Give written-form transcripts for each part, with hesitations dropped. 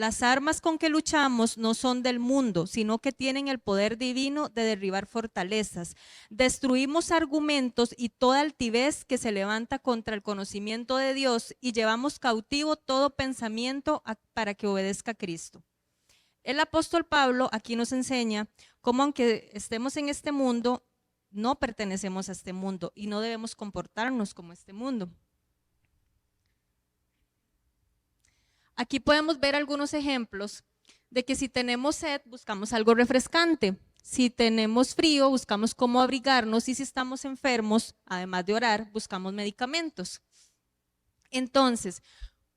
Las armas con que luchamos no son del mundo, sino que tienen el poder divino de derribar fortalezas. Destruimos argumentos y toda altivez que se levanta contra el conocimiento de Dios y llevamos cautivo todo pensamiento para que obedezca a Cristo. El apóstol Pablo aquí nos enseña cómo, aunque estemos en este mundo, no pertenecemos a este mundo y no debemos comportarnos como este mundo. Aquí podemos ver algunos ejemplos de que si tenemos sed, buscamos algo refrescante. Si tenemos frío, buscamos cómo abrigarnos, y si estamos enfermos, además de orar, buscamos medicamentos. Entonces,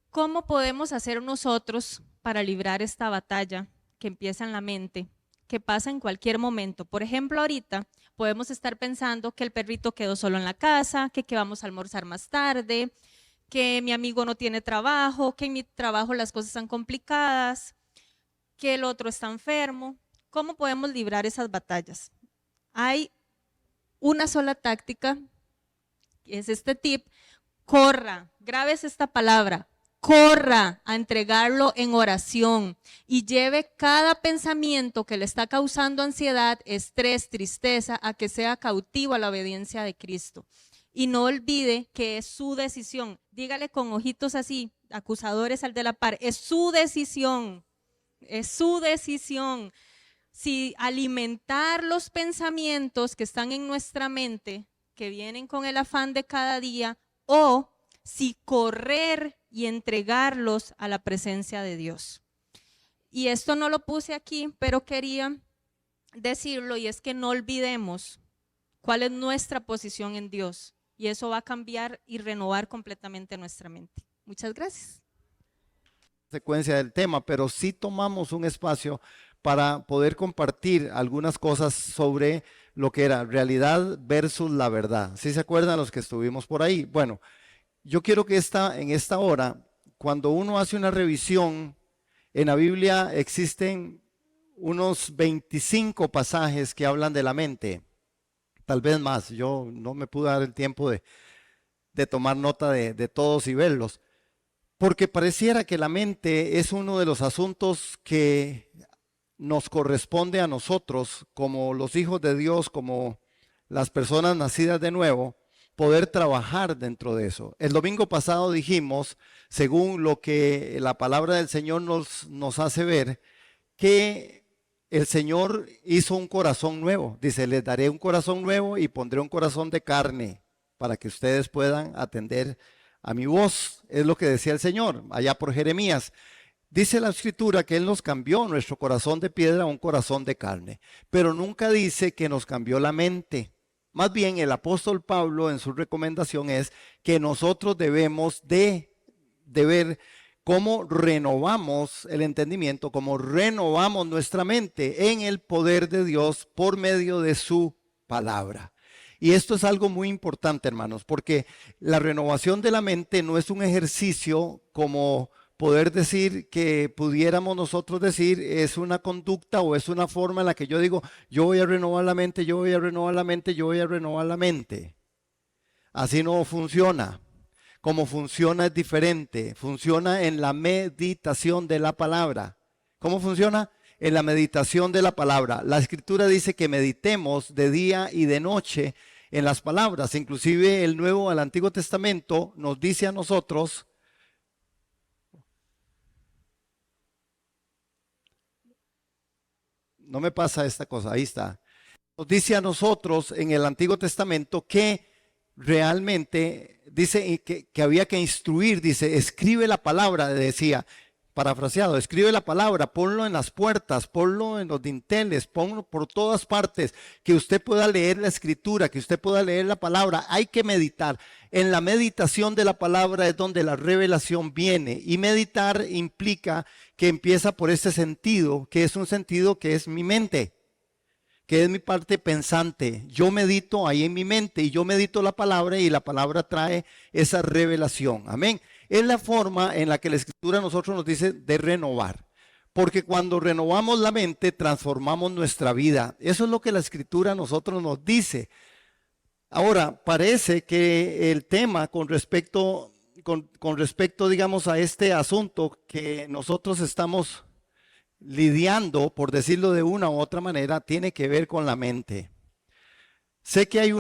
¿cómo podemos hacer nosotros para librar esta batalla que empieza en la mente, que pasa en cualquier momento? Por ejemplo, ahorita podemos estar pensando que el perrito quedó solo en la casa, que vamos a almorzar más tarde, que mi amigo no tiene trabajo, que en mi trabajo las cosas están complicadas, que el otro está enfermo. ¿Cómo podemos librar esas batallas? Hay una sola táctica, es este tip: corra, grabes esta palabra, corra a entregarlo en oración y lleve cada pensamiento que le está causando ansiedad, estrés, tristeza, a que sea cautivo a la obediencia de Cristo. Y no olvide que es su decisión. Dígale con ojitos así, acusadores al de la par, es su decisión, es su decisión. Si alimentar los pensamientos que están en nuestra mente, que vienen con el afán de cada día, o si correr y entregarlos a la presencia de Dios. Y esto no lo puse aquí, pero quería decirlo, y es que no olvidemos cuál es nuestra posición en Dios. Y eso va a cambiar y renovar completamente nuestra mente. Muchas gracias. Secuencia del tema, pero sí tomamos un espacio para poder compartir algunas cosas sobre lo que era realidad versus la verdad. ¿Sí se acuerdan los que estuvimos por ahí? Bueno, yo quiero que en esta hora, cuando uno hace una revisión, en la Biblia existen unos 25 pasajes que hablan de la mente. Tal vez más, yo no me pude dar el tiempo de tomar nota de todos y verlos, porque pareciera que la mente es uno de los asuntos que nos corresponde a nosotros, como los hijos de Dios, como las personas nacidas de nuevo, poder trabajar dentro de eso. El domingo pasado dijimos, según lo que la palabra del Señor nos hace ver, que el Señor hizo un corazón nuevo. Dice, les daré un corazón nuevo y pondré un corazón de carne para que ustedes puedan atender a mi voz. Es lo que decía el Señor allá por Jeremías. Dice la Escritura que Él nos cambió nuestro corazón de piedra a un corazón de carne, pero nunca dice que nos cambió la mente. Más bien el apóstol Pablo en su recomendación es que nosotros debemos de ver cómo renovamos el entendimiento, cómo renovamos nuestra mente en el poder de Dios por medio de su palabra. Y esto es algo muy importante, hermanos, porque la renovación de la mente no es un ejercicio como poder decir que pudiéramos nosotros decir es una conducta o es una forma en la que yo digo, yo voy a renovar la mente, yo voy a renovar la mente, yo voy a renovar la mente. Así no funciona. Como funciona es diferente, funciona en la meditación de la palabra. ¿Cómo funciona? En la meditación de la palabra. La Escritura dice que meditemos de día y de noche en las palabras. Inclusive el Antiguo Testamento nos dice a nosotros, no me pasa esta cosa, ahí está. Nos dice a nosotros en el Antiguo Testamento que realmente dice que había que instruir, dice, escribe la palabra, decía, parafraseado, escribe la palabra, ponlo en las puertas, ponlo en los dinteles, ponlo por todas partes, que usted pueda leer la escritura, que usted pueda leer la palabra. Hay que meditar. En la meditación de la palabra es donde la revelación viene, y meditar implica que empieza por ese sentido, que es un sentido que es mi mente, que es mi parte pensante. Yo medito ahí en mi mente y yo medito la palabra y la palabra trae esa revelación. Amén. Es la forma en la que la Escritura a nosotros nos dice de renovar. Porque cuando renovamos la mente, transformamos nuestra vida. Eso es lo que la Escritura a nosotros nos dice. Ahora, parece que el tema con respecto con respecto, digamos, a este asunto que nosotros estamos lidiando, por decirlo de una u otra manera, tiene que ver con la mente. Sé que hay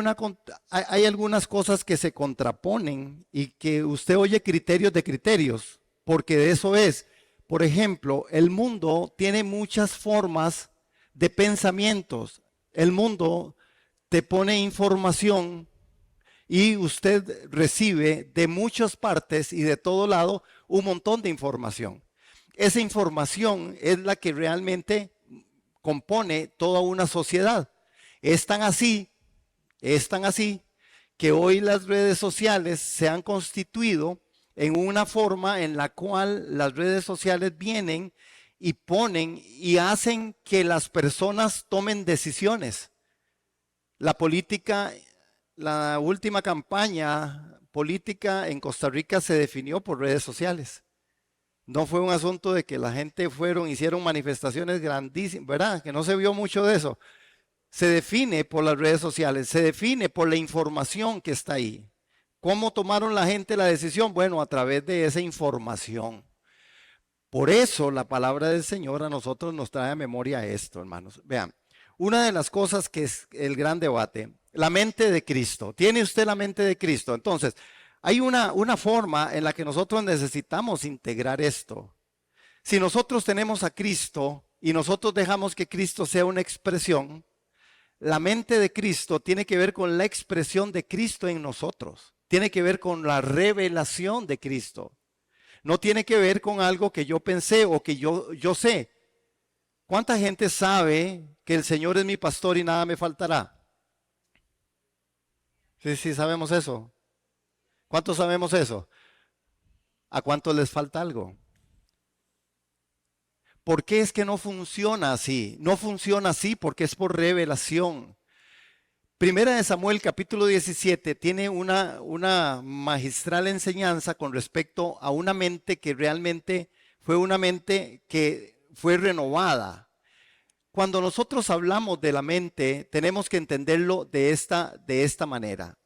algunas cosas que se contraponen y que usted oye criterios de criterios, porque de eso es. Por ejemplo, el mundo tiene muchas formas de pensamientos. El mundo te pone información y usted recibe de muchas partes y de todo lado un montón de información. Esa información es la que realmente compone toda una sociedad. Es tan así que hoy las redes sociales se han constituido en una forma en la cual las redes sociales vienen y ponen y hacen que las personas tomen decisiones. La política, la última campaña política en Costa Rica se definió por redes sociales. No fue un asunto de que la gente hicieron manifestaciones grandísimas, ¿verdad? Que no se vio mucho de eso. Se define por las redes sociales, se define por la información que está ahí. ¿Cómo tomaron la gente la decisión? Bueno, a través de esa información. Por eso la palabra del Señor a nosotros nos trae a memoria esto, hermanos. Vean, una de las cosas que es el gran debate, la mente de Cristo. ¿Tiene usted la mente de Cristo? Entonces, hay una forma en la que nosotros necesitamos integrar esto. Si nosotros tenemos a Cristo y nosotros dejamos que Cristo sea una expresión, la mente de Cristo tiene que ver con la expresión de Cristo en nosotros. Tiene que ver con la revelación de Cristo. No tiene que ver con algo que yo pensé o que yo sé. ¿Cuánta gente sabe que el Señor es mi pastor y nada me faltará? Sí, sabemos eso. ¿Cuántos sabemos eso? ¿A cuántos les falta algo? ¿Por qué es que no funciona así? No funciona así porque es por revelación. Primera de Samuel capítulo 17 tiene una magistral enseñanza con respecto a una mente que realmente fue una mente que fue renovada. Cuando nosotros hablamos de la mente, tenemos que entenderlo de esta manera.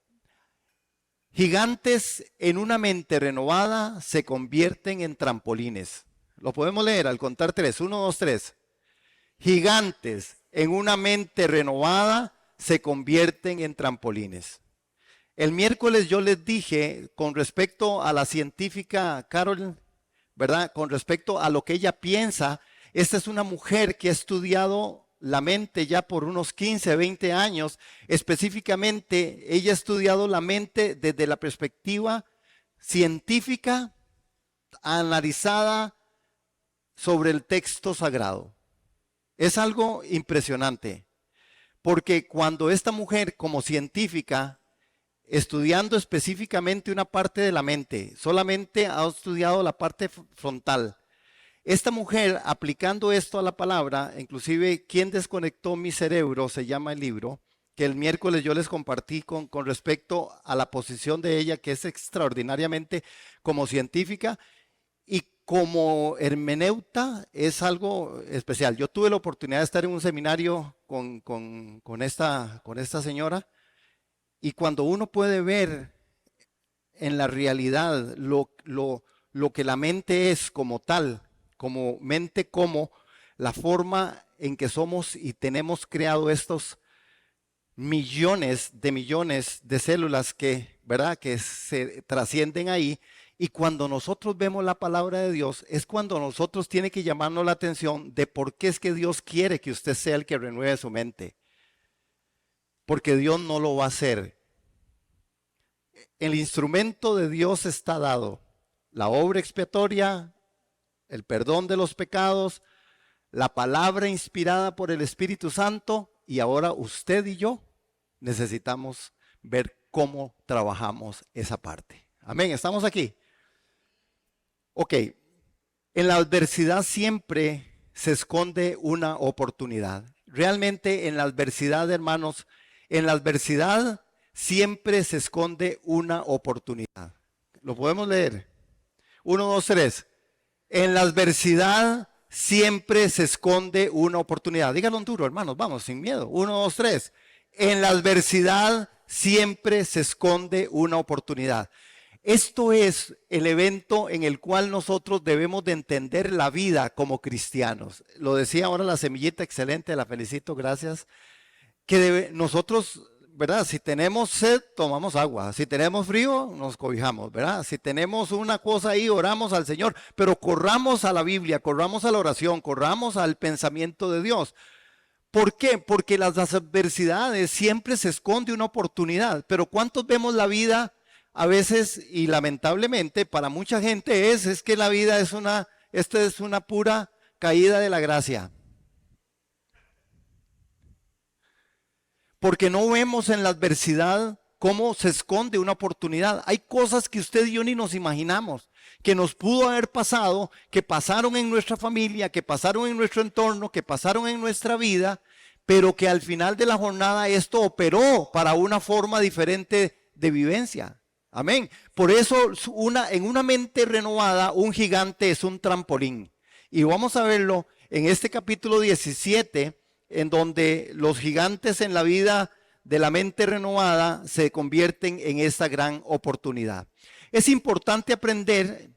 Gigantes en una mente renovada se convierten en trampolines. Lo podemos leer al contar 3. 1, 2, 3. Gigantes en una mente renovada se convierten en trampolines. El miércoles yo les dije con respecto a la científica Carol, ¿verdad? Con respecto a lo que ella piensa, esta es una mujer que ha estudiado la mente ya por unos 15, 20 años. Específicamente, ella ha estudiado la mente desde la perspectiva científica, analizada sobre el texto sagrado. Es algo impresionante, porque cuando esta mujer como científica, estudiando específicamente una parte de la mente, solamente ha estudiado la parte frontal, esta mujer aplicando esto a la palabra, inclusive ¿Quién desconectó mi cerebro? Se llama el libro, que el miércoles yo les compartí con respecto a la posición de ella, que es extraordinariamente como científica y como hermeneuta es algo especial. Yo tuve la oportunidad de estar en un seminario con esta señora, y cuando uno puede ver en la realidad lo que la mente es como tal, como mente, como la forma en que somos y tenemos creado estos millones de células que, ¿verdad?, que se trascienden ahí. Y cuando nosotros vemos la palabra de Dios, es cuando nosotros tiene que llamarnos la atención de por qué es que Dios quiere que usted sea el que renueve su mente. Porque Dios no lo va a hacer. El instrumento de Dios está dado. La obra expiatoria, el perdón de los pecados, la palabra inspirada por el Espíritu Santo, y ahora usted y yo necesitamos ver cómo trabajamos esa parte. Amén, ¿estamos aquí? Ok, en la adversidad siempre se esconde una oportunidad. Realmente en la adversidad, hermanos, en la adversidad siempre se esconde una oportunidad. ¿Lo podemos leer? 1, 2, 3. En la adversidad siempre se esconde una oportunidad. Díganlo duro, hermanos, vamos, sin miedo. 1, 2, 3. En la adversidad siempre se esconde una oportunidad. Esto es el evento en el cual nosotros debemos de entender la vida como cristianos. Lo decía ahora la semillita, excelente, la felicito, gracias. Que nosotros, ¿verdad? Si tenemos sed, tomamos agua. Si tenemos frío, nos cobijamos, ¿verdad? Si tenemos una cosa ahí, oramos al Señor. Pero corramos a la Biblia, corramos a la oración, corramos al pensamiento de Dios. ¿Por qué? Porque las adversidades siempre se esconde una oportunidad. Pero ¿cuántos vemos la vida a veces, y lamentablemente para mucha gente es que la vida esto es una pura caída de la gracia? Porque no vemos en la adversidad cómo se esconde una oportunidad. Hay cosas que usted y yo ni nos imaginamos, que nos pudo haber pasado, que pasaron en nuestra familia, que pasaron en nuestro entorno, que pasaron en nuestra vida, pero que al final de la jornada esto operó para una forma diferente de vivencia. Amén. Por eso en una mente renovada, un gigante es un trampolín. Y vamos a verlo en este capítulo 17, en donde los gigantes en la vida de la mente renovada se convierten en esta gran oportunidad. Es importante aprender,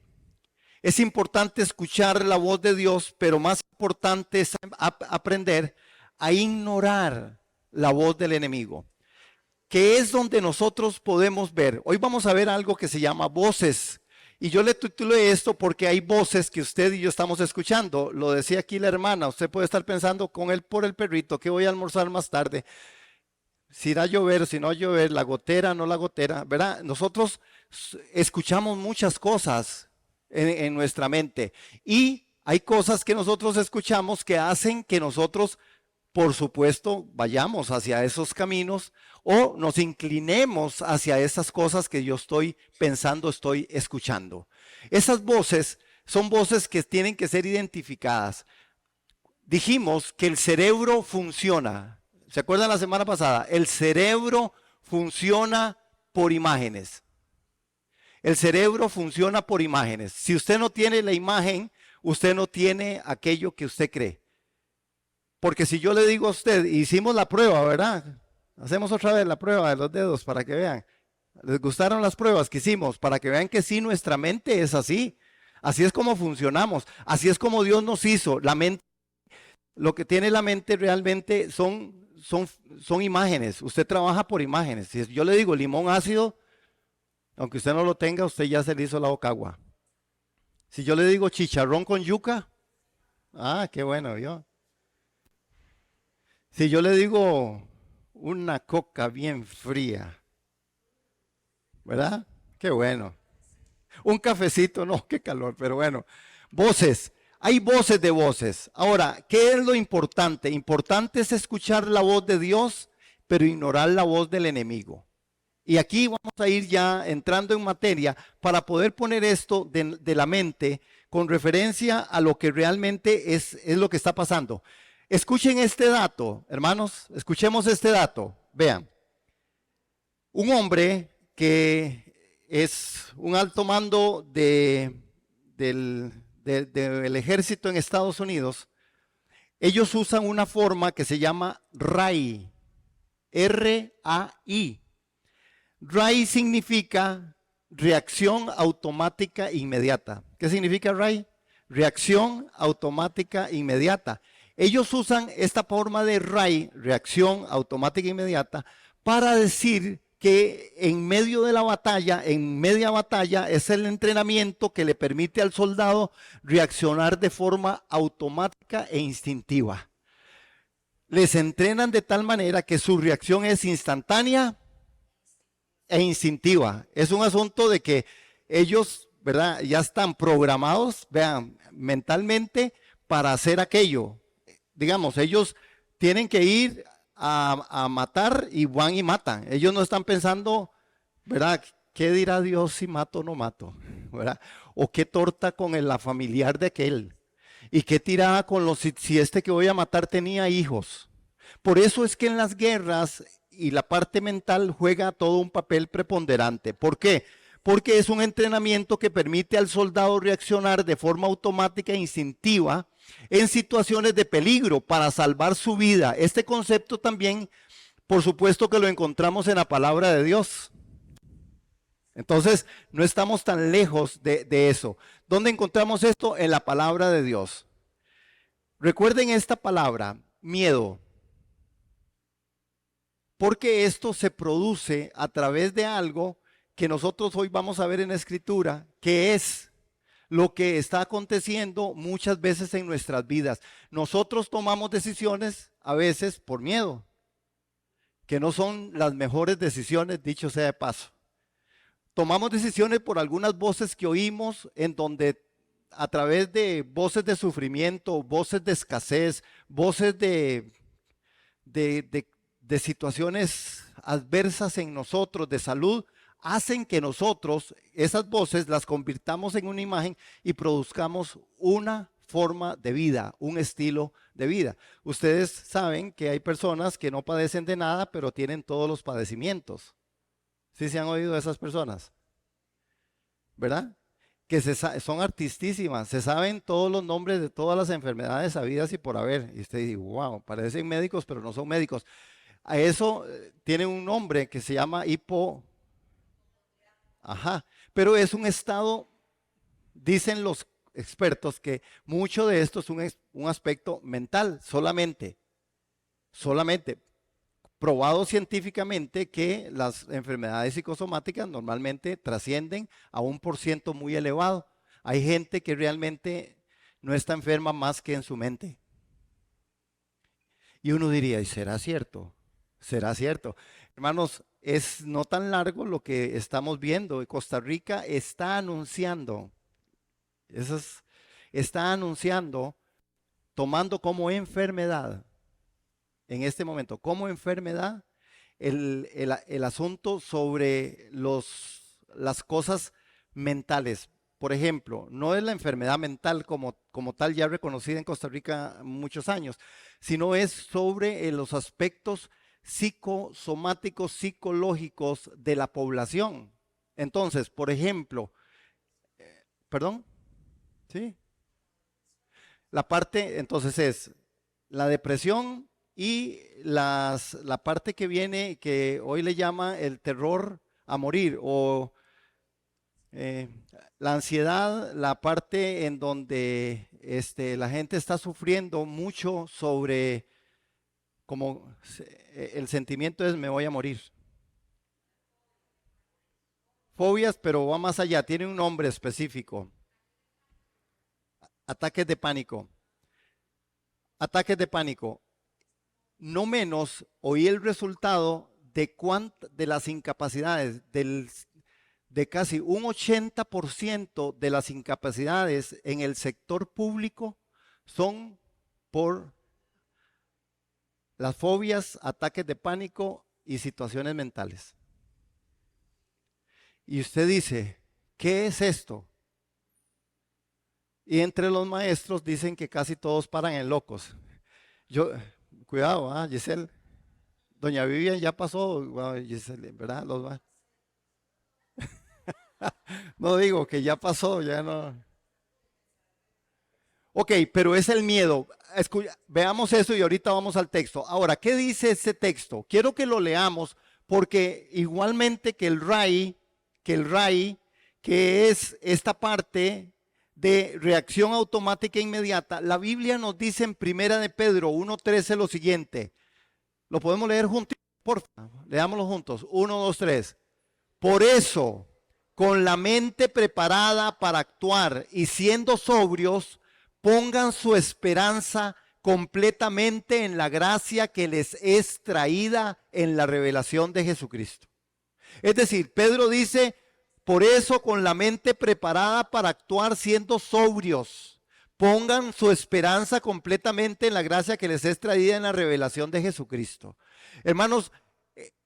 es importante escuchar la voz de Dios, pero más importante es aprender a ignorar la voz del enemigo, que es donde nosotros podemos ver. Hoy vamos a ver algo que se llama voces. Y yo le titulé esto porque hay voces que usted y yo estamos escuchando. Lo decía aquí la hermana, usted puede estar pensando con él por el perrito, que voy a almorzar más tarde. Si irá a llover, si no va a llover, la gotera, no la gotera, ¿verdad? Nosotros escuchamos muchas cosas en nuestra mente. Y hay cosas que nosotros escuchamos que hacen que nosotros, por supuesto, vayamos hacia esos caminos o nos inclinemos hacia esas cosas que yo estoy pensando, estoy escuchando. Esas voces son voces que tienen que ser identificadas. Dijimos que el cerebro funciona. ¿Se acuerdan la semana pasada? El cerebro funciona por imágenes. El cerebro funciona por imágenes. Si usted no tiene la imagen, usted no tiene aquello que usted cree. Porque si yo le digo a usted, hicimos la prueba, ¿verdad? Hacemos otra vez la prueba de los dedos para que vean. ¿Les gustaron las pruebas que hicimos? Para que vean que sí, nuestra mente es así. Así es como funcionamos. Así es como Dios nos hizo. La mente, lo que tiene la mente realmente son imágenes. Usted trabaja por imágenes. Si yo le digo limón ácido, aunque usted no lo tenga, usted ya se le hizo la boca agua. Si yo le digo chicharrón con yuca, qué bueno, ¿vio? Si yo le digo una coca bien fría, ¿verdad? Qué bueno. Un cafecito, no, qué calor, pero bueno. Voces, hay voces de voces. Ahora, ¿qué es lo importante? Importante es escuchar la voz de Dios, pero ignorar la voz del enemigo. Y aquí vamos a ir ya entrando en materia para poder poner esto de la mente con referencia a lo que realmente es lo que está pasando. Escuchen este dato, hermanos, escuchemos este dato. Vean, un hombre que es un alto mando del ejército en Estados Unidos, ellos usan una forma que se llama RAI, R-A-I. RAI significa reacción automática inmediata. ¿Qué significa RAI? Reacción automática inmediata. Ellos usan esta forma de RAI, reacción automática inmediata, para decir que en medio de la batalla, en media batalla, es el entrenamiento que le permite al soldado reaccionar de forma automática e instintiva. Les entrenan de tal manera que su reacción es instantánea e instintiva. Es un asunto de que ellos, ¿verdad?, ya están programados, vean, mentalmente para hacer aquello. Digamos, ellos tienen que ir a matar y van y matan. Ellos no están pensando, ¿verdad?, ¿qué dirá Dios si mato o no mato? ¿Verdad? O qué torta con la familiar de aquel. Y qué tirada con si este que voy a matar tenía hijos. Por eso es que en las guerras y la parte mental juega todo un papel preponderante. ¿Por qué? Porque es un entrenamiento que permite al soldado reaccionar de forma automática e instintiva en situaciones de peligro para salvar su vida. Este concepto también, por supuesto que lo encontramos en la palabra de Dios. Entonces, no estamos tan lejos de eso. ¿Dónde encontramos esto? En la palabra de Dios. Recuerden esta palabra, miedo, porque esto se produce a través de algo que nosotros hoy vamos a ver en la Escritura, que es lo que está aconteciendo muchas veces en nuestras vidas. Nosotros tomamos decisiones a veces por miedo, que no son las mejores decisiones, dicho sea de paso. Tomamos decisiones por algunas voces que oímos en donde a través de voces de sufrimiento, voces de escasez, voces de situaciones adversas en nosotros, de salud, hacen que nosotros esas voces las convirtamos en una imagen y produzcamos una forma de vida, un estilo de vida. Ustedes saben que hay personas que no padecen de nada, pero tienen todos los padecimientos. ¿Sí se han oído de esas personas? ¿Verdad? Que son artistísimas, se saben todos los nombres de todas las enfermedades habidas y por haber. Y usted dice, wow, parecen médicos, pero no son médicos. A eso tiene un nombre que se llama Ajá, pero es un estado, dicen los expertos, que mucho de esto es un aspecto mental, solamente. Probado científicamente que las enfermedades psicosomáticas normalmente trascienden a un por ciento muy elevado. Hay gente que realmente no está enferma más que en su mente. Y uno diría, ¿y será cierto? ¿Será cierto? Hermanos, es no tan largo lo que estamos viendo. Costa Rica está anunciando, está anunciando, tomando como enfermedad, en este momento, como enfermedad, el asunto sobre las cosas mentales. Por ejemplo, no es la enfermedad mental como tal ya reconocida en Costa Rica muchos años, sino es sobre los aspectos psicosomáticos, psicológicos de la población. Entonces, por ejemplo, perdón, ¿sí? La parte, entonces es la depresión y la parte que viene, que hoy le llama el terror a morir o eh, la ansiedad, la parte en donde la gente está sufriendo mucho sobre como el sentimiento es me voy a morir. Fobias, pero va más allá, tiene un nombre específico. Ataques de pánico. Ataques de pánico. No menos oí el resultado de las incapacidades, de casi un 80% de las incapacidades en el sector público son por las fobias, ataques de pánico y situaciones mentales. Y usted dice, ¿qué es esto? Y entre los maestros dicen que casi todos paran en locos. Cuidado, Giselle. Doña Vivian ya pasó, Giselle, ¿verdad? No digo que ya pasó, ya no. Ok, pero es el miedo. Veamos eso y ahorita vamos al texto. Ahora, ¿qué dice ese texto? Quiero que lo leamos porque igualmente que el RAI, que es esta parte de reacción automática e inmediata, la Biblia nos dice en Primera de Pedro 1:13 lo siguiente. ¿Lo podemos leer juntos? Por favor, leámoslo juntos. 1, 2, 3. Por eso, con la mente preparada para actuar y siendo sobrios, pongan su esperanza completamente en la gracia que les es traída en la revelación de Jesucristo. Es decir, Pedro dice, por eso con la mente preparada para actuar siendo sobrios, pongan su esperanza completamente en la gracia que les es traída en la revelación de Jesucristo. Hermanos,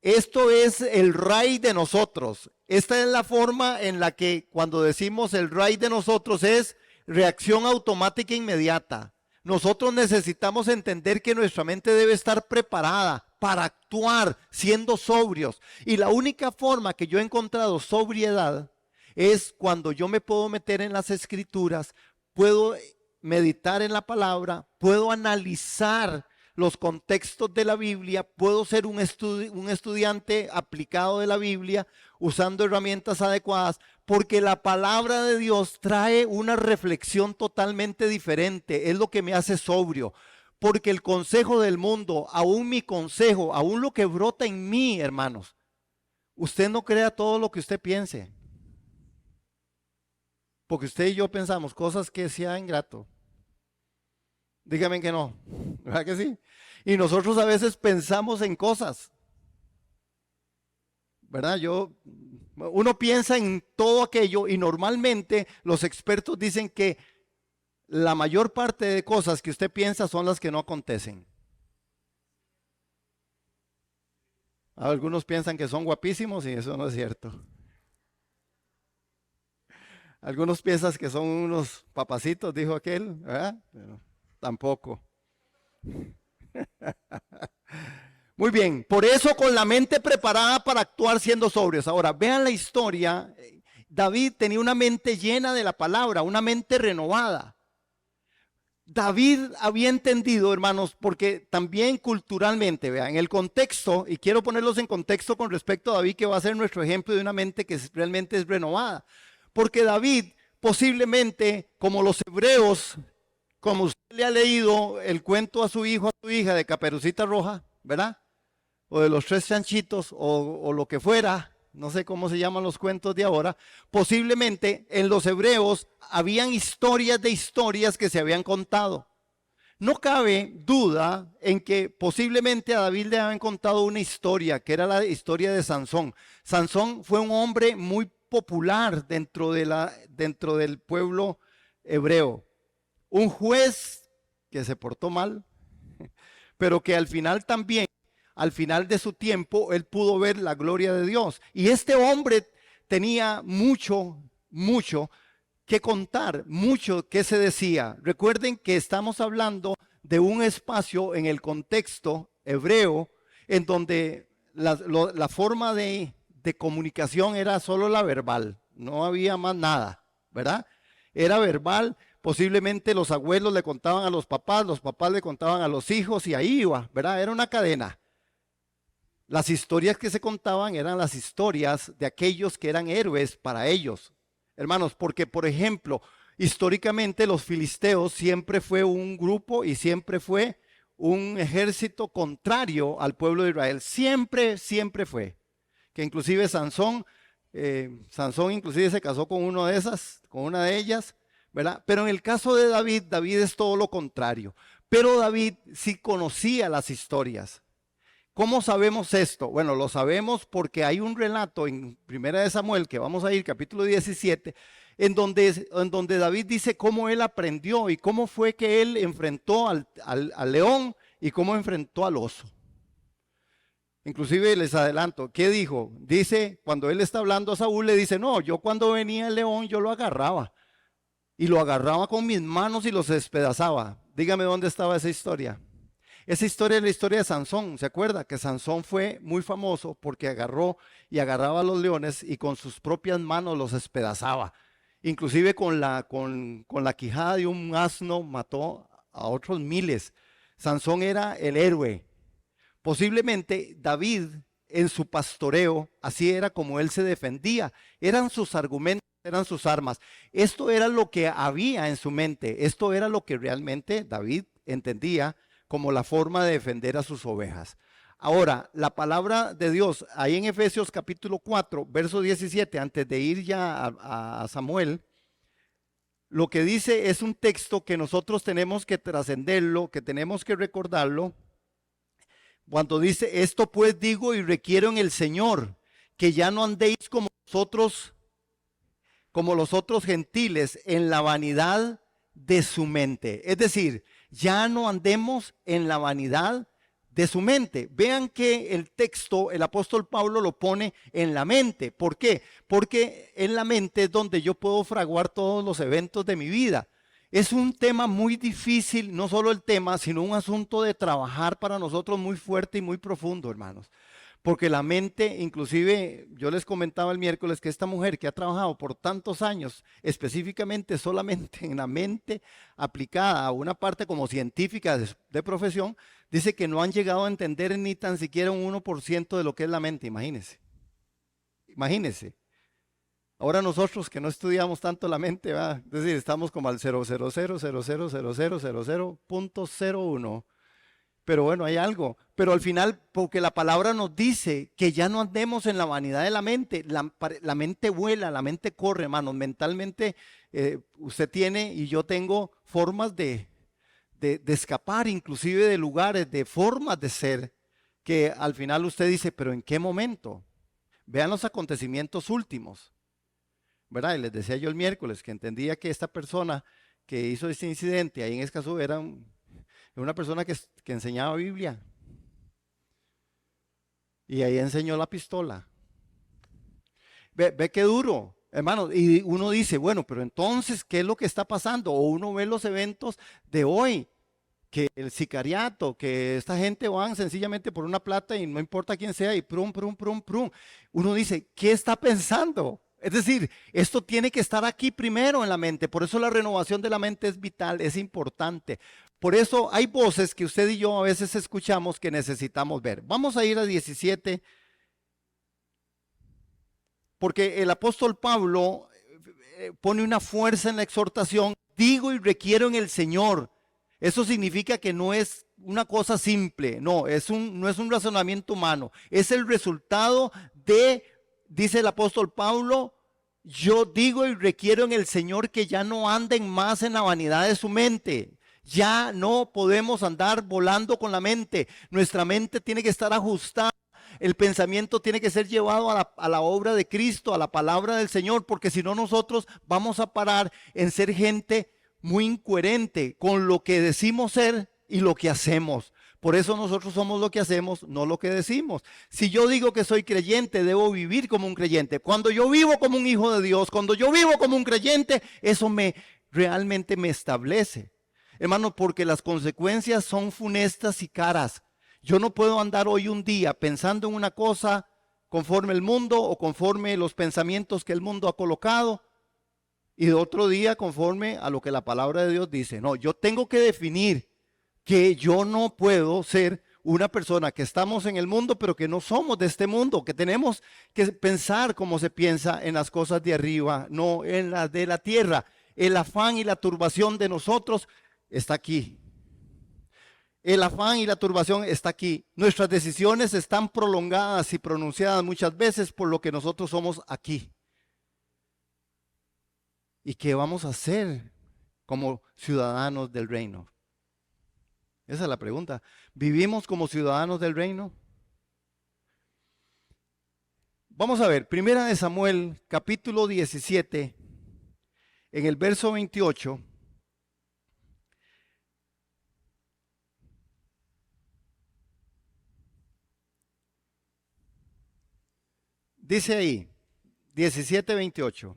esto es el RAI de nosotros. Esta es la forma en la que cuando decimos el RAI de nosotros es reacción automática e inmediata. Nosotros necesitamos entender que nuestra mente debe estar preparada para actuar siendo sobrios. Y la única forma que yo he encontrado sobriedad es cuando yo me puedo meter en las escrituras, puedo meditar en la palabra, puedo analizar los contextos de la Biblia, puedo ser un estudiante aplicado de la Biblia, usando herramientas adecuadas, porque la palabra de Dios trae una reflexión totalmente diferente, es lo que me hace sobrio. Porque el consejo del mundo, aún mi consejo, aún lo que brota en mí, hermanos, usted no crea todo lo que usted piense. Porque usted y yo pensamos cosas que sea ingrato. Dígame que no, ¿verdad que sí? Y nosotros a veces pensamos en cosas, ¿verdad? Uno piensa en todo aquello y normalmente los expertos dicen que la mayor parte de cosas que usted piensa son las que no acontecen. Algunos piensan que son guapísimos y eso no es cierto. Algunos piensan que son unos papacitos, dijo aquel, ¿verdad? Pero tampoco. Muy bien, por eso con la mente preparada para actuar siendo sobrios. Ahora, vean la historia. David tenía una mente llena de la palabra, una mente renovada. David había entendido, hermanos, porque también culturalmente, vean, el contexto, y quiero ponerlos en contexto con respecto a David, que va a ser nuestro ejemplo de una mente que realmente es renovada. Porque David, posiblemente, como los hebreos, como usted le ha leído el cuento a su hijo, a su hija de Caperucita Roja, ¿verdad? O de los tres chanchitos, o lo que fuera, no sé cómo se llaman los cuentos de ahora, posiblemente en los hebreos habían historias de historias que se habían contado. No cabe duda en que posiblemente a David le habían contado una historia, que era la historia de Sansón. Sansón fue un hombre muy popular dentro del pueblo hebreo. Un juez que se portó mal, pero que al final también, al final de su tiempo, él pudo ver la gloria de Dios. Y este hombre tenía mucho que contar, mucho que se decía. Recuerden que estamos hablando de un espacio en el contexto hebreo en donde la forma de comunicación era solo la verbal, no había más nada, ¿verdad? Era verbal, posiblemente los abuelos le contaban a los papás le contaban a los hijos y ahí iba, ¿verdad? Era una cadena. Las historias que se contaban eran las historias de aquellos que eran héroes para ellos. Hermanos, porque por ejemplo, históricamente los filisteos siempre fue un grupo y siempre fue un ejército contrario al pueblo de Israel. Siempre fue. Que inclusive Sansón inclusive se casó con una de ellas, ¿verdad? Pero en el caso de David, David es todo lo contrario. Pero David sí conocía las historias. ¿Cómo sabemos esto? Bueno, lo sabemos porque hay un relato en Primera de Samuel, que vamos a ir, capítulo 17, en donde David dice cómo él aprendió y cómo fue que él enfrentó al león y cómo enfrentó al oso. Inclusive les adelanto, ¿qué dijo? Dice, cuando él está hablando a Saúl, le dice, no, yo cuando venía el león, yo lo agarraba. Y lo agarraba con mis manos y los despedazaba. Dígame dónde estaba esa historia. Esa historia es la historia de Sansón. ¿Se acuerda? Que Sansón fue muy famoso porque agarró y agarraba a los leones y con sus propias manos los despedazaba. Inclusive con la quijada de un asno mató a otros miles. Sansón era el héroe. Posiblemente David en su pastoreo, así era como él se defendía. Eran sus argumentos, eran sus armas. Esto era lo que había en su mente. Esto era lo que realmente David entendía como la forma de defender a sus ovejas. Ahora, la palabra de Dios, ahí en Efesios capítulo 4, verso 17, antes de ir ya a Samuel, lo que dice es un texto que nosotros tenemos que trascenderlo, que tenemos que recordarlo. Cuando dice, esto pues digo y requiero en el Señor, que ya no andéis como los otros gentiles, en la vanidad de su mente. Es decir, ya no andemos en la vanidad de su mente. Vean que el texto, el apóstol Pablo lo pone en la mente. ¿Por qué? Porque en la mente es donde yo puedo fraguar todos los eventos de mi vida. Es un tema muy difícil, no solo el tema, sino un asunto de trabajar para nosotros muy fuerte y muy profundo, hermanos. Porque la mente, inclusive, yo les comentaba el miércoles que esta mujer que ha trabajado por tantos años, específicamente solamente en la mente aplicada a una parte como científica de profesión, dice que no han llegado a entender ni tan siquiera un 1% de lo que es la mente, imagínense. Imagínense. Ahora nosotros que no estudiamos tanto la mente, ¿va? Es decir, estamos como al 0,0000000.01. Pero bueno, hay algo. Pero al final, porque la palabra nos dice que ya no andemos en la vanidad de la mente. La mente vuela, la mente corre, hermanos. Mentalmente usted tiene y yo tengo formas de escapar, inclusive de lugares, de formas de ser, que al final usted dice, pero ¿en qué momento? Vean los acontecimientos últimos, ¿verdad? Y les decía yo el miércoles que entendía que esta persona que hizo este incidente ahí en Escazú era una persona que enseñaba Biblia. Y ahí enseñó la pistola. Ve qué duro, hermano. Y uno dice, bueno, pero entonces, ¿qué es lo que está pasando? O uno ve los eventos de hoy, que el sicariato, que esta gente van sencillamente por una plata y no importa quién sea, y prum, prum, prum, prum. Uno dice, ¿qué está pensando? Es decir, esto tiene que estar aquí primero en la mente. Por eso la renovación de la mente es vital, es importante. Por eso hay voces que usted y yo a veces escuchamos que necesitamos ver. Vamos a ir a 17, porque el apóstol Pablo pone una fuerza en la exhortación. Digo y requiero en el Señor. Eso significa que no es una cosa simple, no, no es un razonamiento humano. Es el resultado de, dice el apóstol Pablo, yo digo y requiero en el Señor que ya no anden más en la vanidad de su mente. Ya no podemos andar volando con la mente. Nuestra mente tiene que estar ajustada. El pensamiento tiene que ser llevado a la obra de Cristo, a la palabra del Señor, porque si no nosotros vamos a parar en ser gente muy incoherente con lo que decimos ser y lo que hacemos. Por eso nosotros somos lo que hacemos, no lo que decimos. Si yo digo que soy creyente, debo vivir como un creyente. Cuando yo vivo como un hijo de Dios, cuando yo vivo como un creyente, eso realmente me establece. Hermano, porque las consecuencias son funestas y caras. Yo no puedo andar hoy un día pensando en una cosa conforme el mundo o conforme los pensamientos que el mundo ha colocado y de otro día conforme a lo que la palabra de Dios dice. No, yo tengo que definir que yo no puedo ser una persona que estamos en el mundo, pero que no somos de este mundo, que tenemos que pensar como se piensa en las cosas de arriba, no en las de la tierra. El afán y la turbación de nosotros está aquí. El afán y la turbación está aquí. Nuestras decisiones están prolongadas y pronunciadas muchas veces por lo que nosotros somos aquí. ¿Y qué vamos a hacer como ciudadanos del reino? Esa es la pregunta. ¿Vivimos como ciudadanos del reino? Vamos a ver, Primera de Samuel, capítulo 17, en el verso 28. Dice ahí, 17:28.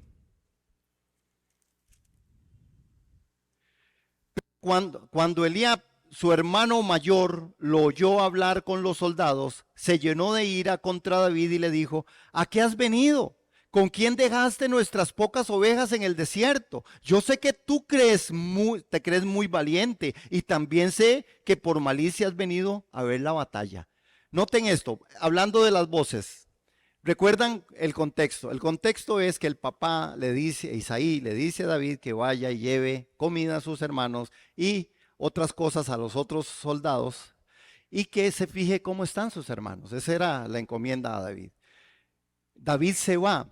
Cuando Eliab, su hermano mayor, lo oyó hablar con los soldados, se llenó de ira contra David y le dijo, ¿a qué has venido? ¿Con quién dejaste nuestras pocas ovejas en el desierto? Yo sé que tú te crees muy valiente y también sé que por malicia has venido a ver la batalla. Noten esto, hablando de las voces. ¿Recuerdan el contexto? El contexto es que el papá le dice, Isaí le dice a David que vaya y lleve comida a sus hermanos y otras cosas a los otros soldados y que se fije cómo están sus hermanos. Esa era la encomienda a David. David se va.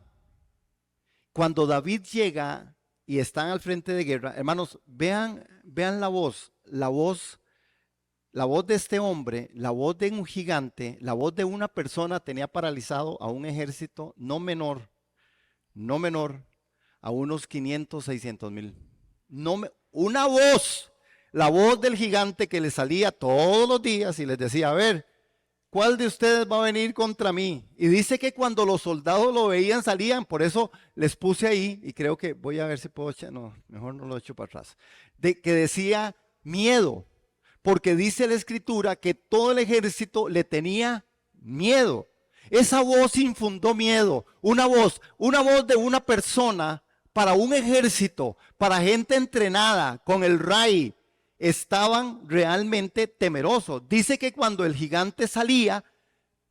Cuando David llega y están al frente de guerra, hermanos, vean la voz de este hombre, la voz de un gigante, la voz de una persona tenía paralizado a un ejército no menor a unos 500, 600 mil. Una voz, la voz del gigante que le salía todos los días y les decía, a ver, ¿cuál de ustedes va a venir contra mí? Y dice que cuando los soldados lo veían salían, por eso les puse ahí, y creo que voy a ver si puedo echar, no, mejor no lo echo para atrás, que decía miedo. Porque dice la escritura que todo el ejército le tenía miedo. Esa voz infundó miedo, una voz de una persona para un ejército, para gente entrenada con el RAI, estaban realmente temerosos. Dice que cuando el gigante salía,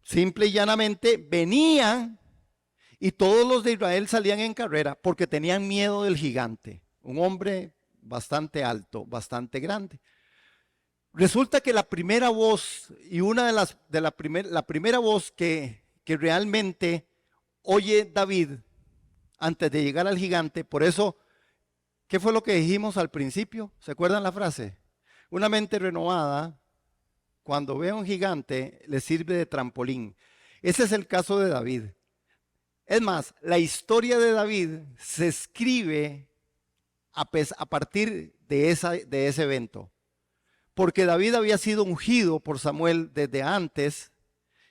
simple y llanamente venían y todos los de Israel salían en carrera porque tenían miedo del gigante, un hombre bastante alto, bastante grande. Resulta que la primera voz y una de la primera voz que realmente oye David antes de llegar al gigante, por eso, ¿qué fue lo que dijimos al principio? ¿Se acuerdan la frase? Una mente renovada, cuando ve a un gigante, le sirve de trampolín. Ese es el caso de David. Es más, la historia de David se escribe a partir de ese evento. Porque David había sido ungido por Samuel desde antes.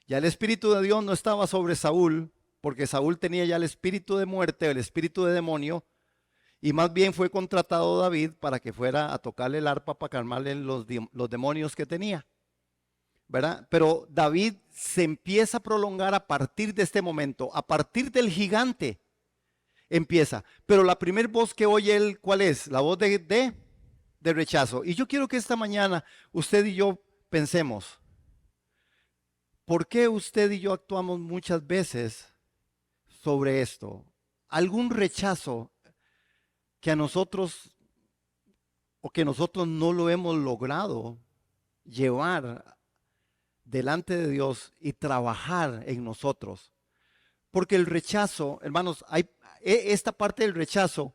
Ya el Espíritu de Dios no estaba sobre Saúl, porque Saúl tenía ya el espíritu de muerte, el espíritu de demonio, y más bien fue contratado David para que fuera a tocarle el arpa para calmarle los demonios que tenía, ¿verdad? Pero David se empieza a prolongar a partir de este momento, a partir del gigante empieza. Pero la primera voz que oye él, ¿cuál es? La voz de rechazo. Y yo quiero que esta mañana usted y yo pensemos, ¿por qué usted y yo actuamos muchas veces sobre esto? Algún rechazo que a nosotros o que nosotros no lo hemos logrado llevar delante de Dios y trabajar en nosotros. Porque el rechazo, hermanos, hay esta parte del rechazo.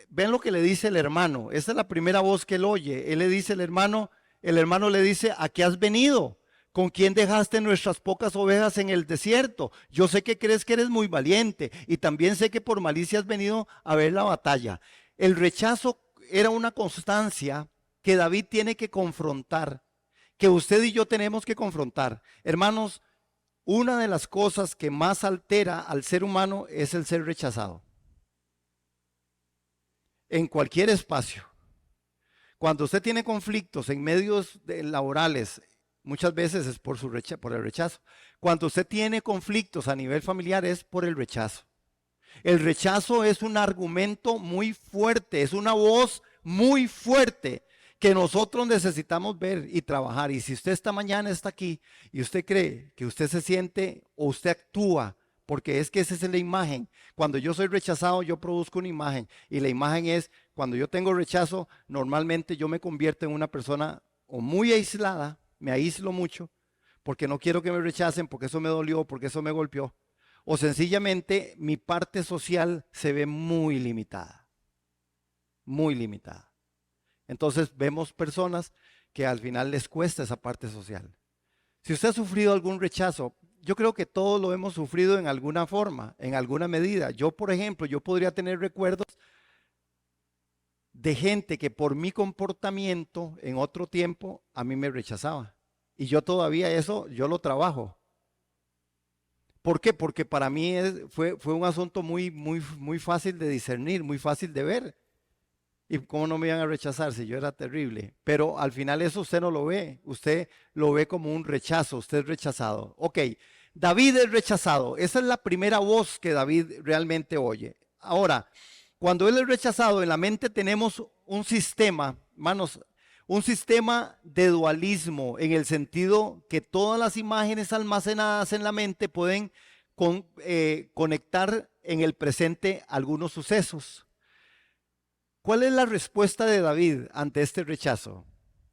Ven lo que le dice el hermano. Esta es la primera voz que él oye. Él le dice al hermano, el hermano le dice, ¿a qué has venido? ¿Con quién dejaste nuestras pocas ovejas en el desierto? Yo sé que crees que eres muy valiente y también sé que por malicia has venido a ver la batalla. El rechazo era una constancia que David tiene que confrontar, que usted y yo tenemos que confrontar. Hermanos, una de las cosas que más altera al ser humano es el ser rechazado. En cualquier espacio. Cuando usted tiene conflictos en medios laborales, muchas veces es por el rechazo. Cuando usted tiene conflictos a nivel familiar es por el rechazo. El rechazo es un argumento muy fuerte, es una voz muy fuerte que nosotros necesitamos ver y trabajar. Y si usted esta mañana está aquí y usted cree que usted se siente o usted actúa, porque es que esa es la imagen. Cuando yo soy rechazado, yo produzco una imagen. Y la imagen es, cuando yo tengo rechazo, normalmente yo me convierto en una persona o muy aislada, me aíslo mucho, porque no quiero que me rechacen, porque eso me dolió, porque eso me golpeó. O sencillamente mi parte social se ve muy limitada. Muy limitada. Entonces vemos personas que al final les cuesta esa parte social. Si usted ha sufrido algún rechazo, yo creo que todos lo hemos sufrido en alguna forma, en alguna medida. Yo, por ejemplo, yo podría tener recuerdos de gente que por mi comportamiento en otro tiempo a mí me rechazaba. Y yo todavía eso, yo lo trabajo. ¿Por qué? Porque para mí fue un asunto muy fácil de discernir, muy fácil de ver. ¿Y cómo no me iban a rechazar si yo era terrible? Pero al final eso usted no lo ve. Usted lo ve como un rechazo. Usted es rechazado. Ok, David es rechazado. Esa es la primera voz que David realmente oye. Ahora, cuando él es rechazado, en la mente tenemos un sistema, hermanos, un sistema de dualismo en el sentido que todas las imágenes almacenadas en la mente pueden conectar en el presente algunos sucesos. ¿Cuál es la respuesta de David ante este rechazo?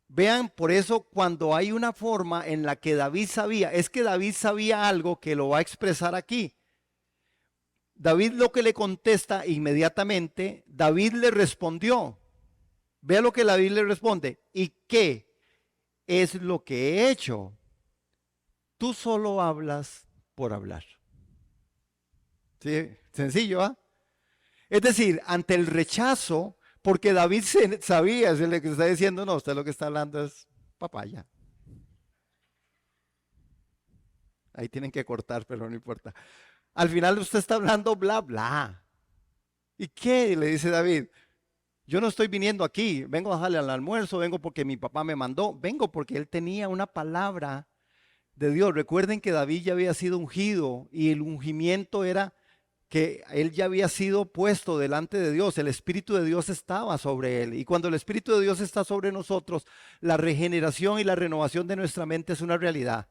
Vean, por eso cuando hay una forma en la que David sabía, es que David sabía algo que lo va a expresar aquí. David lo que le contesta inmediatamente, David le respondió. Vea lo que David le responde. ¿Y qué es lo que he hecho? Tú solo hablas por hablar. Sí, sencillo, ¿ah? Es decir, ante el rechazo, porque David sabía, es lo que está diciendo, no, usted lo que está hablando es papaya. Ahí tienen que cortar, pero no importa. Al final usted está hablando bla, bla. ¿Y qué? Le dice David. Yo no estoy viniendo aquí, vengo a dejarle al almuerzo, vengo porque mi papá me mandó, vengo porque él tenía una palabra de Dios. Recuerden que David ya había sido ungido y el ungimiento era que él ya había sido puesto delante de Dios, el Espíritu de Dios estaba sobre él. Y cuando el Espíritu de Dios está sobre nosotros, la regeneración y la renovación de nuestra mente es una realidad.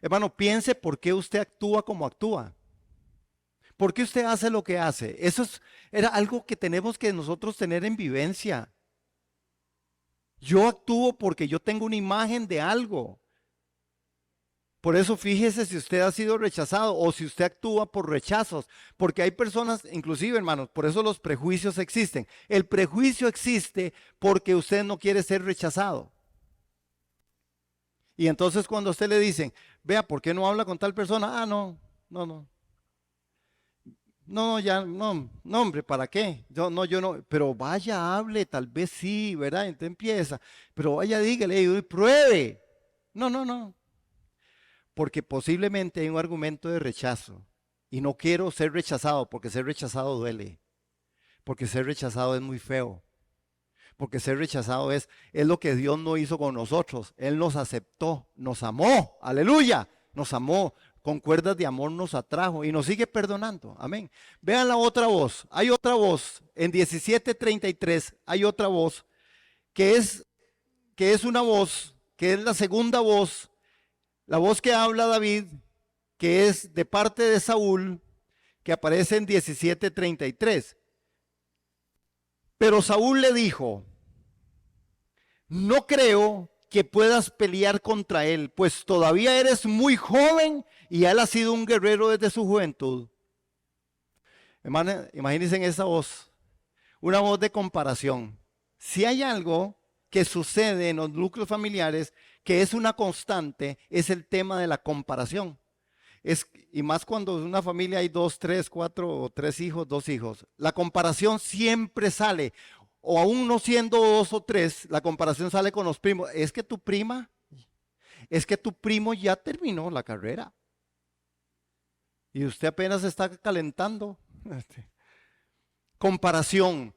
Hermano, piense por qué usted actúa como actúa. ¿Por qué usted hace lo que hace? Era algo que tenemos que nosotros tener en vivencia. Yo actúo porque yo tengo una imagen de algo. Por eso fíjese si usted ha sido rechazado o si usted actúa por rechazos, porque hay personas, inclusive hermanos, por eso los prejuicios existen. El prejuicio existe porque usted no quiere ser rechazado. Y entonces cuando a usted le dicen, vea, ¿por qué no habla con tal persona? Ah, no. No, ya, no, hombre, ¿para qué? Yo no, pero vaya, hable, tal vez sí, ¿verdad? Entonces empieza, pero vaya, dígale, y pruebe. No. Porque posiblemente hay un argumento de rechazo y no quiero ser rechazado porque ser rechazado duele, porque ser rechazado es muy feo, porque ser rechazado es lo que Dios no hizo con nosotros. Él nos aceptó, nos amó, aleluya, nos amó, con cuerdas de amor nos atrajo y nos sigue perdonando, amén. Vean la otra voz, hay otra voz, en 17:33 hay otra voz que es una voz, que es la segunda voz. La voz que habla David, que es de parte de Saúl, que aparece en 17:33. Pero Saúl le dijo, no creo que puedas pelear contra él, pues todavía eres muy joven y él ha sido un guerrero desde su juventud. Hermano, imagínense en esa voz, una voz de comparación. Si hay algo que sucede en los núcleos familiares, que es una constante, es el tema de la comparación. Y más cuando en una familia hay 2, 3, 4 o 3 hijos, 2 hijos. La comparación siempre sale, o aún no siendo 2 o 3, la comparación sale con los primos. Es que tu primo ya terminó la carrera. Y usted apenas está calentando. Comparación.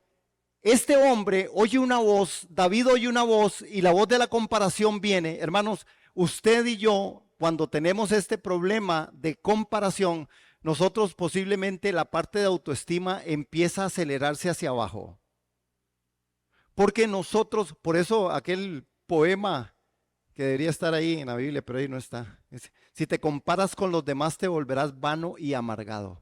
Este hombre oye una voz, David oye una voz y la voz de la comparación viene. Hermanos, usted y yo, cuando tenemos este problema de comparación, nosotros posiblemente la parte de autoestima empieza a acelerarse hacia abajo. Porque nosotros, por eso aquel poema que debería estar ahí en la Biblia, pero ahí no está. Si te comparas con los demás te volverás vano y amargado.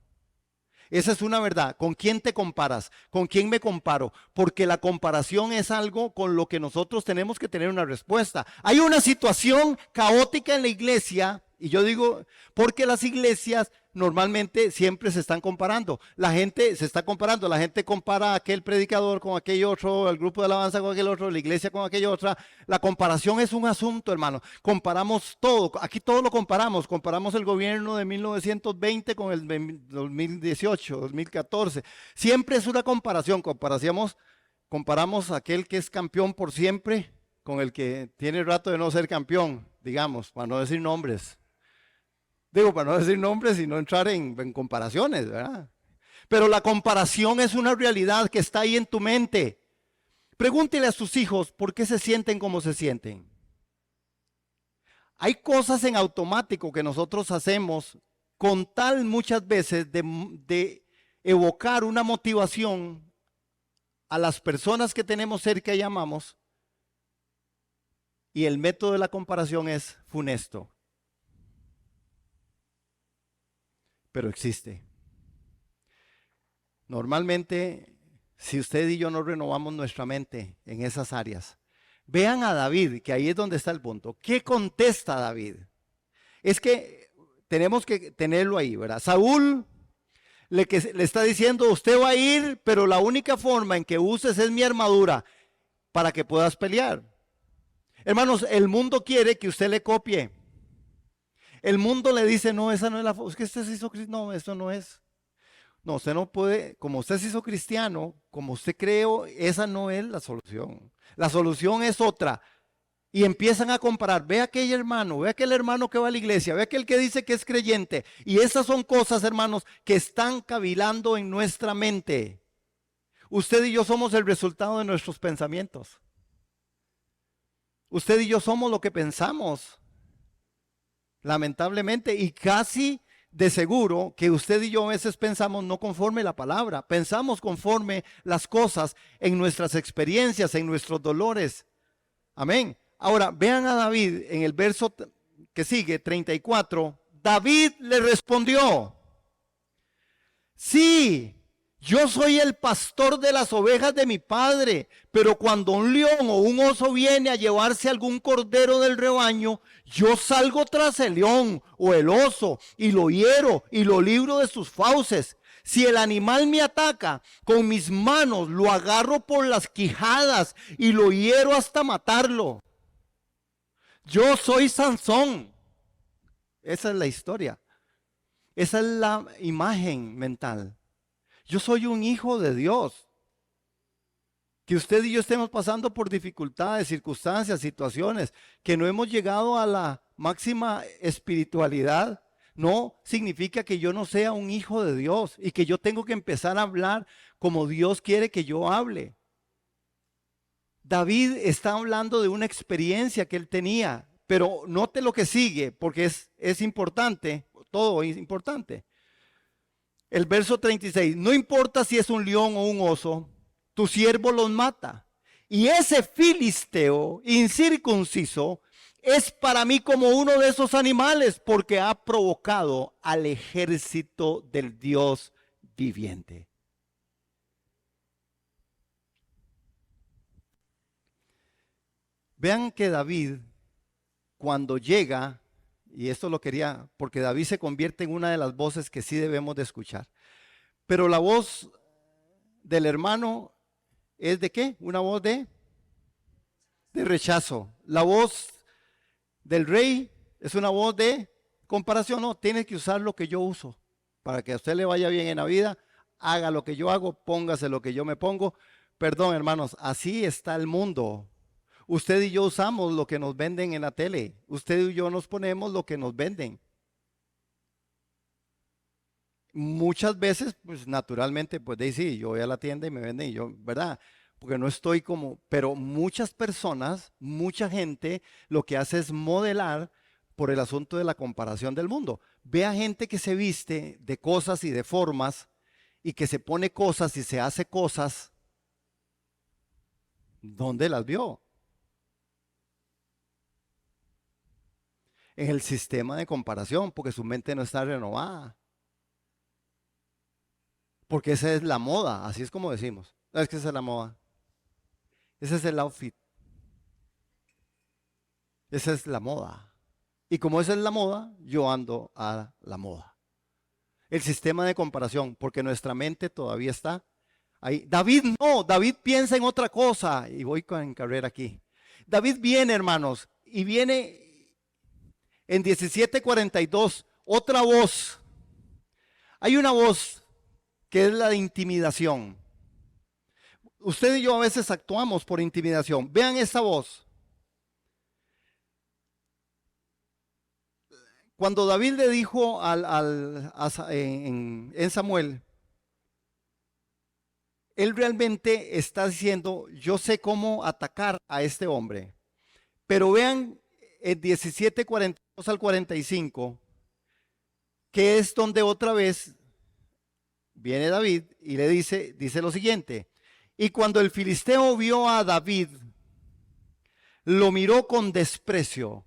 Esa es una verdad. ¿Con quién te comparas? ¿Con quién me comparo? Porque la comparación es algo con lo que nosotros tenemos que tener una respuesta. Hay una situación caótica en la iglesia, y yo digo, porque las iglesias normalmente siempre se están comparando. La gente se está comparando, la gente compara a aquel predicador con aquel otro, el grupo de alabanza con aquel otro, la iglesia con aquella otra. La comparación es un asunto, hermano. Comparamos todo, aquí todo lo comparamos. Comparamos el gobierno de 1920 con el de 2018, 2014. Siempre es una comparación. Comparamos a aquel que es campeón por siempre con el que tiene rato de no ser campeón, digamos, para no decir nombres. Digo, para no decir nombres y no entrar en comparaciones, ¿verdad? Pero la comparación es una realidad que está ahí en tu mente. Pregúntele a sus hijos por qué se sienten como se sienten. Hay cosas en automático que nosotros hacemos con tal muchas veces de evocar una motivación a las personas que tenemos cerca y amamos. Y el método de la comparación es funesto. Pero existe. Normalmente, si usted y yo no renovamos nuestra mente en esas áreas, vean a David, que ahí es donde está el punto. ¿Qué contesta David? Es que tenemos que tenerlo ahí, ¿verdad? Saúl le está diciendo, usted va a ir, pero la única forma en que uses es mi armadura para que puedas pelear. Hermanos, el mundo quiere que usted le copie. El mundo le dice, no, esa no es la forma, es que usted se hizo cristiano, no, eso no es. No, usted no puede, como usted se hizo cristiano, como usted creó, esa no es la solución. La solución es otra. Y empiezan a comparar, ve aquel hermano que va a la iglesia, ve aquel que dice que es creyente. Y esas son cosas, hermanos, que están cavilando en nuestra mente. Usted y yo somos el resultado de nuestros pensamientos. Usted y yo somos lo que pensamos. lamentablemente, y casi de seguro que usted y yo a veces pensamos no conforme la palabra, pensamos conforme las cosas en nuestras experiencias, en nuestros dolores. Amén. Ahora, vean a David en el verso que sigue, 34. David le respondió: sí, yo soy el pastor de las ovejas de mi padre, pero cuando un león o un oso viene a llevarse algún cordero del rebaño, yo salgo tras el león o el oso y lo hiero y lo libro de sus fauces. Si el animal me ataca, con mis manos lo agarro por las quijadas y lo hiero hasta matarlo. Yo soy Sansón. Esa es la historia. Esa es la imagen mental. Yo soy un hijo de Dios. Que usted y yo estemos pasando por dificultades, circunstancias, situaciones, que no hemos llegado a la máxima espiritualidad, no significa que yo no sea un hijo de Dios y que yo tengo que empezar a hablar como Dios quiere que yo hable. David está hablando de una experiencia que él tenía, pero note lo que sigue, porque es importante, todo es importante. El verso 36, no importa si es un león o un oso, tu siervo los mata. Y ese filisteo incircunciso es para mí como uno de esos animales, porque ha provocado al ejército del Dios viviente. Vean que David, cuando llega, y esto lo quería, porque David se convierte en una de las voces que sí debemos de escuchar. Pero la voz del hermano es ¿de qué? Una voz de rechazo. La voz del rey es una voz de comparación. No, tienes que usar lo que yo uso. Para que a usted le vaya bien en la vida, haga lo que yo hago, póngase lo que yo me pongo. Perdón, hermanos, así está el mundo. Usted y yo usamos lo que nos venden en la tele. Usted y yo nos ponemos lo que nos venden. Muchas veces, pues naturalmente, pues de ahí sí, yo voy a la tienda y me venden y yo, ¿verdad? Porque no estoy como, pero muchas personas, mucha gente, lo que hace es modelar por el asunto de la comparación del mundo. Ve a gente que se viste de cosas y de formas y que se pone cosas y se hace cosas. ¿Dónde las vio? En el sistema de comparación, porque su mente no está renovada. Porque esa es la moda, así es como decimos. No, es que esa es la moda. Ese es el outfit. Esa es la moda. Y como esa es la moda, yo ando a la moda. El sistema de comparación, porque nuestra mente todavía está ahí. David no, David piensa en otra cosa. Y voy en carrera aquí. David viene, hermanos, y viene en 17:42, otra voz. Hay una voz que es la de intimidación. Usted y yo a veces actuamos por intimidación. Vean esa voz. Cuando David le dijo en Samuel, él realmente está diciendo, yo sé cómo atacar a este hombre. Pero vean el 17:42 al 45, que es donde otra vez viene David y le dice lo siguiente. Y cuando el filisteo vio a David, lo miró con desprecio,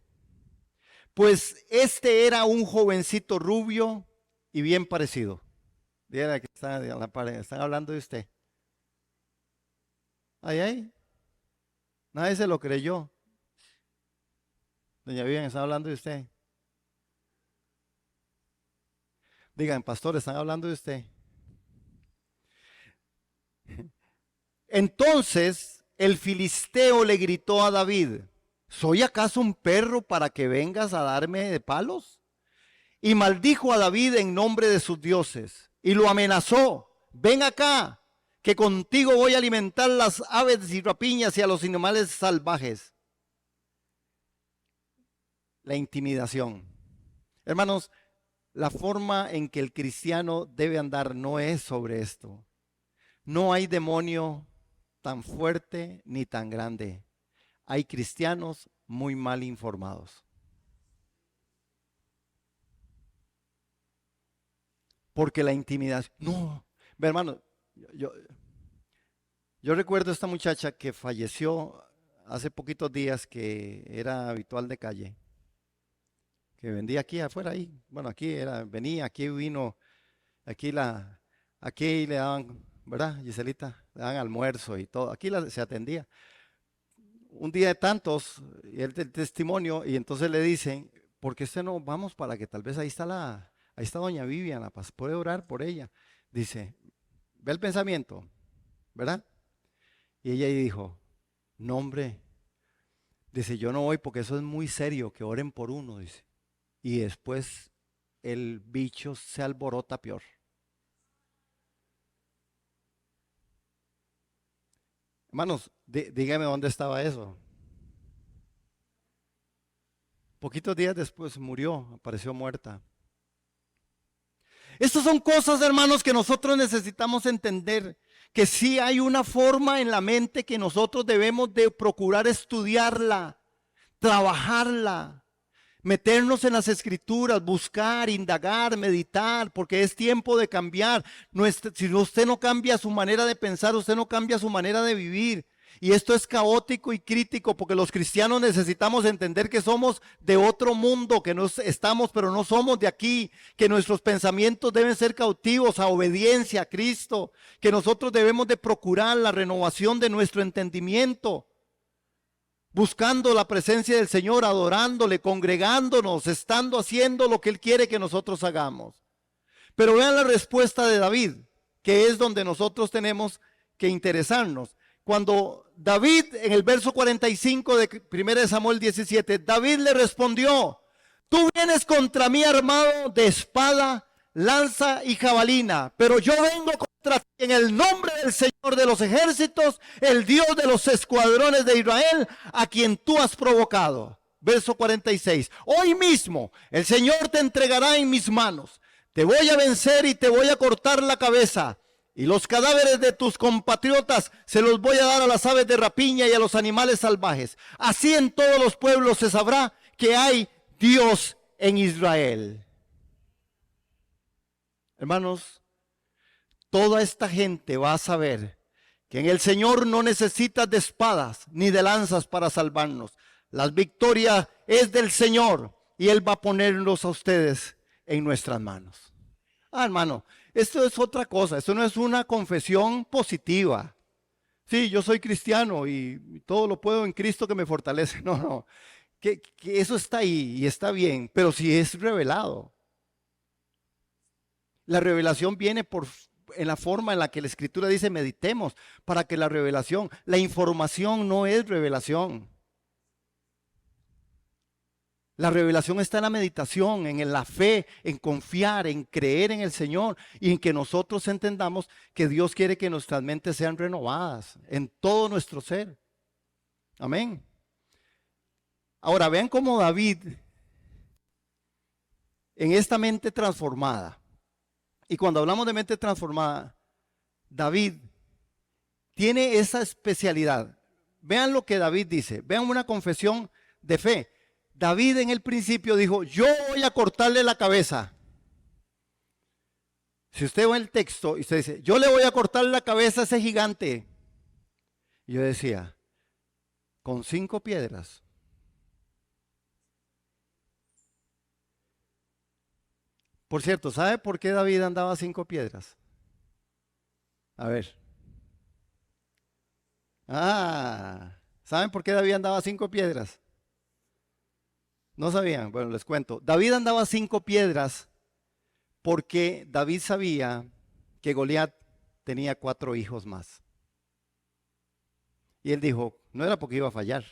pues este era un jovencito rubio y bien parecido. Díganle que están en la pared, están hablando de usted. Ay, nadie se lo creyó. Doña Vivian, están hablando de usted. Digan, pastor, están hablando de usted. Entonces el filisteo le gritó a David, ¿soy acaso un perro para que vengas a darme de palos? Y maldijo a David en nombre de sus dioses y lo amenazó, ven acá, que contigo voy a alimentar las aves y rapiñas y a los animales salvajes. La intimidación. Hermanos, la forma en que el cristiano debe andar no es sobre esto. No hay demonio tan fuerte ni tan grande. Hay cristianos muy mal informados. porque la intimidación, no, ve, hermano, yo, yo recuerdo a esta muchacha que falleció hace poquitos días, que era habitual de calle, que vendía aquí afuera, ahí, bueno, aquí era, venía, aquí vino, aquí aquí le daban, ¿verdad, Giselita? Le daban almuerzo y todo, aquí se atendía. Un día de tantos, y el testimonio, y entonces le dicen, ¿por qué usted no vamos para que tal vez ahí está doña Vivian, la paz, puede orar por ella? Dice, ve el pensamiento, ¿verdad? Y ella dijo, no hombre, dice, yo no voy porque eso es muy serio, que oren por uno, dice. Y después el bicho se alborota peor. Hermanos, dígame dónde estaba eso. Poquitos días después murió, apareció muerta. Estas son cosas, hermanos, que nosotros necesitamos entender, que sí hay una forma en la mente que nosotros debemos de procurar estudiarla, trabajarla, meternos en las escrituras, buscar, indagar, meditar, porque es tiempo de cambiar. Si usted no cambia su manera de pensar, usted no cambia su manera de vivir. Y esto es caótico y crítico, porque los cristianos necesitamos entender que somos de otro mundo, que estamos, pero no somos de aquí, que nuestros pensamientos deben ser cautivos a obediencia a Cristo, que nosotros debemos de procurar la renovación de nuestro entendimiento, buscando la presencia del Señor, adorándole, congregándonos, estando haciendo lo que Él quiere que nosotros hagamos. Pero vean la respuesta de David, que es donde nosotros tenemos que interesarnos. Cuando David, en el verso 45 de 1 Samuel 17, David le respondió, tú vienes contra mí armado de espada, lanza y jabalina, pero yo vengo contra ti en el nombre del Señor de los ejércitos, el Dios de los escuadrones de Israel, a quien tú has provocado. Verso 46, hoy mismo el Señor te entregará en mis manos, te voy a vencer y te voy a cortar la cabeza. Y los cadáveres de tus compatriotas se los voy a dar a las aves de rapiña y a los animales salvajes. Así en todos los pueblos se sabrá que hay Dios en Israel. Hermanos, toda esta gente va a saber que en el Señor no necesitas de espadas ni de lanzas para salvarnos. La victoria es del Señor y Él va a ponerlos a ustedes en nuestras manos. Hermano, esto es otra cosa, esto no es una confesión positiva. Sí, yo soy cristiano y todo lo puedo en Cristo que me fortalece. No, no, que eso está ahí y está bien, pero si es revelado. La revelación viene en la forma en la que la Escritura dice meditemos, para que la información no es revelación. La revelación está en la meditación, en la fe, en confiar, en creer en el Señor y en que nosotros entendamos que Dios quiere que nuestras mentes sean renovadas en todo nuestro ser. Amén. Ahora vean cómo David, en esta mente transformada, y cuando hablamos de mente transformada, David tiene esa especialidad. Vean lo que David dice, vean una confesión de fe. David en el principio dijo, yo voy a cortarle la cabeza. Si usted ve el texto y usted dice, yo le voy a cortar la cabeza a ese gigante. Y yo decía, con 5 piedras. Por cierto, ¿sabe por qué David andaba 5 piedras? A ver. ¿Saben por qué David andaba 5 piedras? ¿No sabían? Bueno, les cuento. David andaba 5 piedras porque David sabía que Goliat tenía 4 hijos más. Y él dijo, no era porque iba a fallar,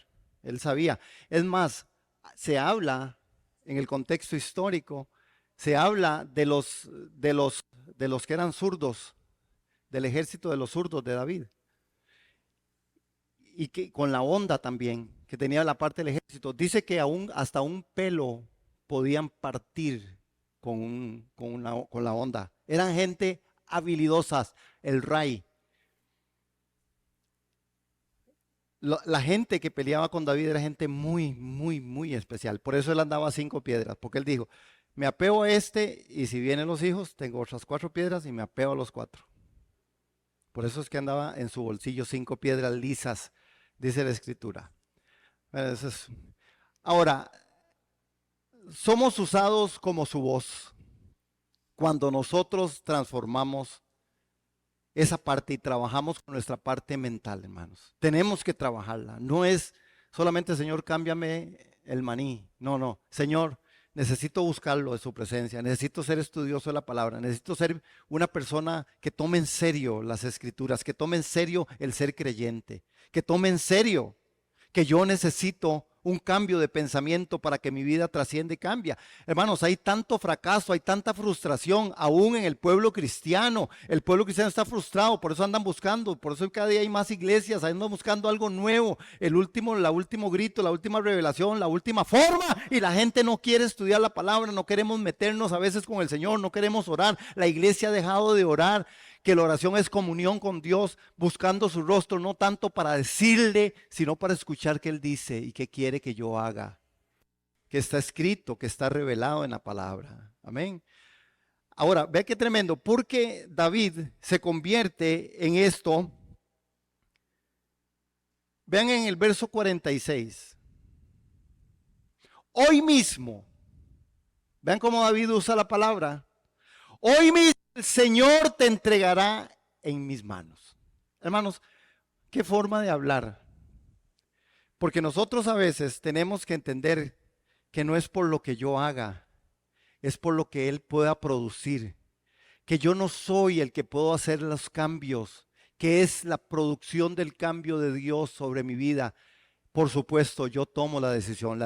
él sabía. Es más, se habla en el contexto histórico, se habla de los que eran zurdos, del ejército de los zurdos de David. Y que con la onda también, que tenía la parte del ejército. Dice que hasta un pelo podían partir con la onda. Eran gente habilidosas, el Ray. La gente que peleaba con David era gente muy, muy, muy especial. Por eso él andaba 5 piedras, porque él dijo, Me apego a este y si vienen los hijos, tengo otras 4 piedras y me apego a los 4. Por eso es que andaba en su bolsillo 5 piedras lisas, dice la Escritura. Eso es. Ahora, somos usados como su voz cuando nosotros transformamos esa parte y trabajamos con nuestra parte mental, hermanos. Tenemos que trabajarla. No es solamente, Señor, cámbiame el maní. No, no. Señor, necesito buscarlo de su presencia. Necesito ser estudioso de la palabra. Necesito ser una persona que tome en serio las escrituras, que tome en serio el ser creyente, que tome en serio que yo necesito un cambio de pensamiento para que mi vida trascienda y cambie. Hermanos, hay tanto fracaso, hay tanta frustración aún en el pueblo cristiano. El pueblo cristiano está frustrado, por eso andan buscando, por eso cada día hay más iglesias, andan buscando algo nuevo, la último grito, la última revelación, la última forma, y la gente no quiere estudiar la palabra, no queremos meternos a veces con el Señor, no queremos orar. La iglesia ha dejado de orar, que la oración es comunión con Dios, buscando su rostro, no tanto para decirle, sino para escuchar qué Él dice y qué quiere que yo haga, que está escrito, que está revelado en la palabra. Amén. Ahora, vea qué tremendo, porque David se convierte en esto. Vean en el verso 46. Hoy mismo, vean cómo David usa la palabra. Hoy mismo el Señor te entregará en mis manos. Hermanos, qué forma de hablar. Porque nosotros a veces tenemos que entender que no es por lo que yo haga, es por lo que Él pueda producir. Que yo no soy el que puedo hacer los cambios, que es la producción del cambio de Dios sobre mi vida. Por supuesto, yo tomo la decisión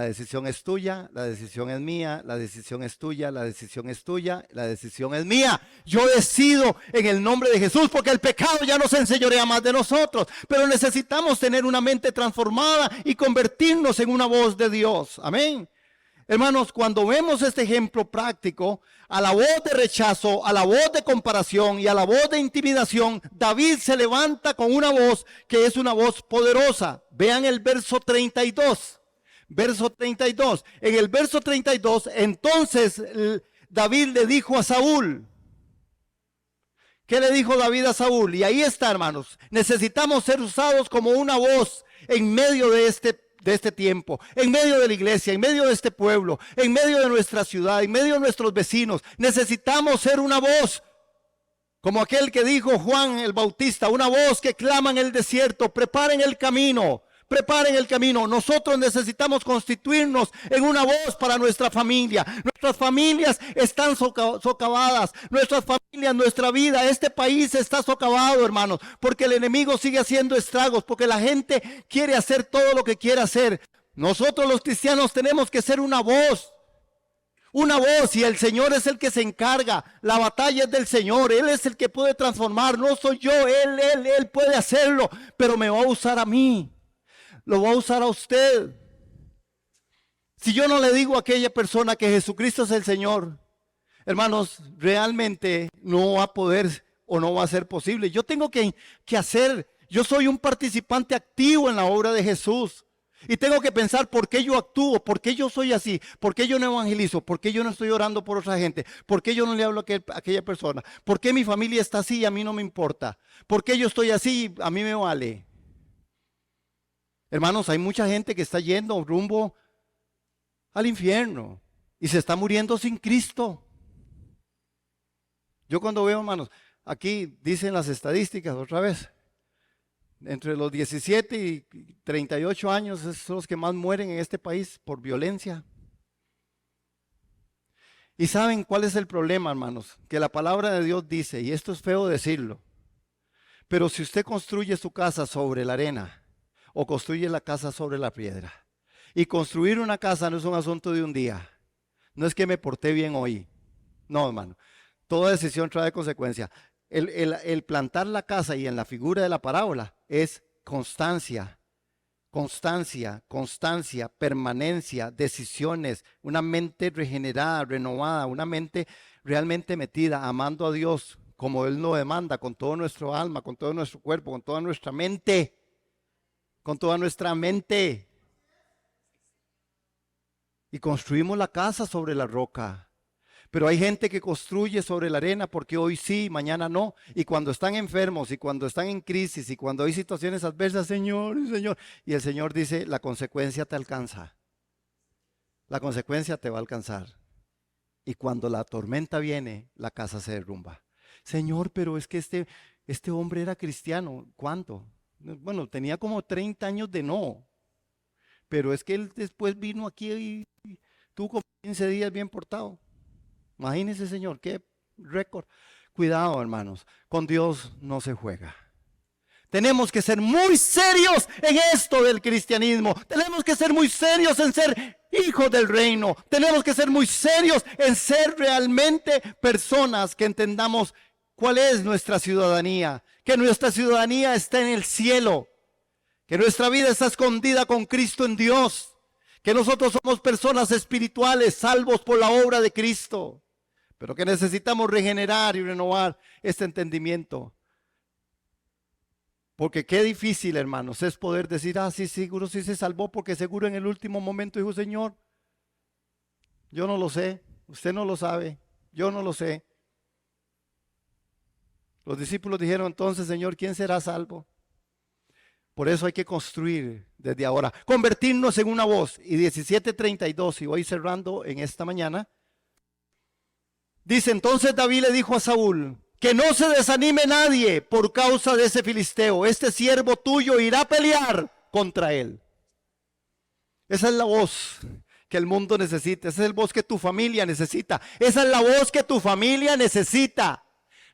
es tuya, la decisión es mía, la decisión es tuya, la decisión es tuya, la decisión es mía. Yo decido en el nombre de Jesús porque el pecado ya no se enseñorea más de nosotros, pero necesitamos tener una mente transformada y convertirnos en una voz de Dios. Amén. Hermanos, cuando vemos este ejemplo práctico, a la voz de rechazo, a la voz de comparación y a la voz de intimidación, David se levanta con una voz que es una voz poderosa. Vean el verso 32. Verso 32. En el verso 32, entonces David le dijo a Saúl. ¿Qué le dijo David a Saúl? Y ahí está, hermanos. Necesitamos ser usados como una voz en medio de este tiempo, en medio de la iglesia, en medio de este pueblo, en medio de nuestra ciudad, en medio de nuestros vecinos. Necesitamos ser una voz, como aquel que dijo Juan el Bautista, una voz que clama en el desierto, preparen el camino. Preparen el camino. Nosotros necesitamos constituirnos en una voz para nuestra familia. Nuestras familias están socavadas. Nuestras familias, nuestra vida, este país está socavado, hermanos. Porque el enemigo sigue haciendo estragos. Porque la gente quiere hacer todo lo que quiere hacer. Nosotros los cristianos tenemos que ser una voz. Una voz, y el Señor es el que se encarga. La batalla es del Señor. Él es el que puede transformar. No soy yo. Él puede hacerlo. Pero me va a usar a mí. Lo va a usar a usted. Si yo no le digo a aquella persona que Jesucristo es el Señor, hermanos, realmente no va a poder o no va a ser posible. Yo tengo que hacer, yo soy un participante activo en la obra de Jesús. Y tengo que pensar por qué yo actúo, por qué yo soy así, por qué yo no evangelizo, por qué yo no estoy orando por otra gente, por qué yo no le hablo a aquella persona, por qué mi familia está así y a mí no me importa, por qué yo estoy así y a mí me vale. Hermanos, hay mucha gente que está yendo rumbo al infierno y se está muriendo sin Cristo. Yo cuando veo, hermanos, aquí dicen las estadísticas otra vez, entre los 17 y 38 años son los que más mueren en este país por violencia. ¿Y saben cuál es el problema, hermanos? Que la palabra de Dios dice, y esto es feo decirlo, pero si usted construye su casa sobre la arena, o construye la casa sobre la piedra. Y construir una casa no es un asunto de un día. No es que me porté bien hoy. No, hermano. Toda decisión trae consecuencias. El plantar la casa, y en la figura de la parábola, es constancia. Constancia, constancia, permanencia, decisiones, una mente regenerada, renovada, una mente realmente metida, amando a Dios como Él nos demanda, con todo nuestro alma, con todo nuestro cuerpo, con toda nuestra mente. Con toda nuestra mente. Y construimos la casa sobre la roca. Pero hay gente que construye sobre la arena porque hoy sí, mañana no. Y cuando están enfermos y cuando están en crisis y cuando hay situaciones adversas, Señor, Señor. Y el Señor dice, la consecuencia te alcanza. La consecuencia te va a alcanzar. Y cuando la tormenta viene, la casa se derrumba. Señor, pero es que este hombre era cristiano. ¿Cuánto? Bueno, tenía como 30 años de no. Pero es que él después vino aquí y tuvo como 15 días bien portado. Imagínense, Señor, qué récord. Cuidado, hermanos, con Dios no se juega. Tenemos que ser muy serios en esto del cristianismo. Tenemos que ser muy serios en ser hijos del reino. Tenemos que ser muy serios en ser realmente personas que entendamos cuál es nuestra ciudadanía. Que nuestra ciudadanía está en el cielo. Que nuestra vida está escondida con Cristo en Dios. Que nosotros somos personas espirituales, salvos por la obra de Cristo. Pero que necesitamos regenerar y renovar este entendimiento. Porque qué difícil, hermanos, es poder decir, sí, seguro sí se salvó, porque seguro en el último momento dijo, Señor, yo no lo sé, usted no lo sabe, yo no lo sé. Los discípulos dijeron entonces, Señor, ¿quién será salvo? Por eso hay que construir desde ahora, convertirnos en una voz. Y 17:32, y voy cerrando en esta mañana, dice, entonces David le dijo a Saúl, que no se desanime nadie por causa de ese filisteo. Este siervo tuyo irá a pelear contra él. Esa es la voz que el mundo necesita. Esa es la voz que tu familia necesita. Esa es la voz que tu familia necesita.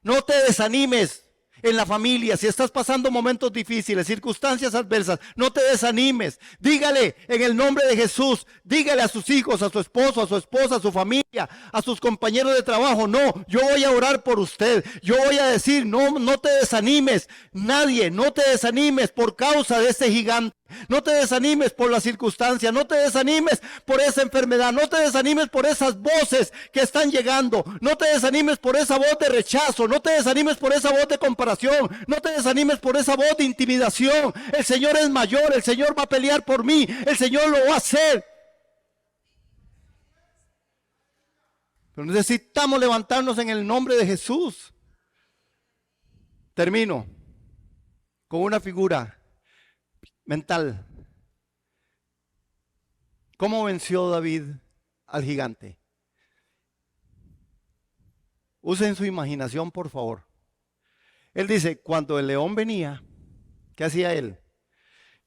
No te desanimes en la familia. Si estás pasando momentos difíciles, circunstancias adversas, no te desanimes. Dígale en el nombre de Jesús, dígale a sus hijos, a su esposo, a su esposa, a su familia, a sus compañeros de trabajo, no, yo voy a orar por usted. Yo voy a decir, no te desanimes. Nadie, no te desanimes por causa de este gigante. No te desanimes por la circunstancia, no te desanimes por esa enfermedad, no te desanimes por esas voces que están llegando, no te desanimes por esa voz de rechazo, no te desanimes por esa voz de comparación, no te desanimes por esa voz de intimidación. El Señor es mayor, el Señor va a pelear por mí, el Señor lo va a hacer. Pero necesitamos levantarnos en el nombre de Jesús. Termino con una figura mental. ¿Cómo venció David al gigante? Usen su imaginación, por favor. Él dice, cuando el león venía, ¿qué hacía él?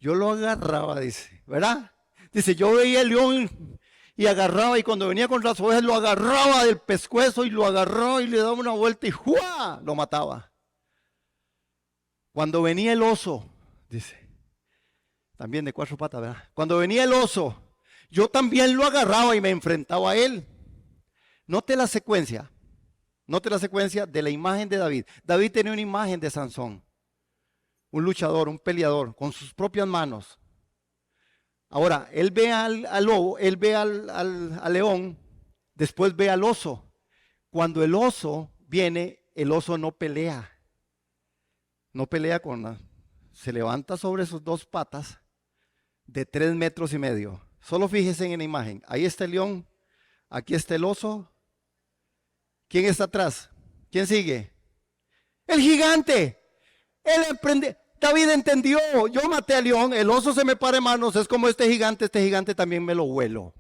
Yo lo agarraba, dice, ¿verdad? Dice, yo veía el león y agarraba, y cuando venía con las ovejas lo agarraba del pescuezo y lo agarraba y le daba una vuelta y ¡juá! Lo mataba. Cuando venía el oso, dice, también de 4 patas, ¿verdad? Cuando venía el oso, yo también lo agarraba y me enfrentaba a él. Note la secuencia de la imagen de David. David tenía una imagen de Sansón, un luchador, un peleador, con sus propias manos. Ahora, él ve al lobo, él ve al león, después ve al oso. Cuando el oso viene, el oso no pelea. No pelea se levanta sobre sus 2 patas de 3,5 metros. Solo fíjense en la imagen. Ahí está el león, aquí está el oso. ¿Quién está atrás? ¿Quién sigue? El gigante. David entendió, yo maté al león, el oso se me para en manos, es como este gigante también me lo huelo.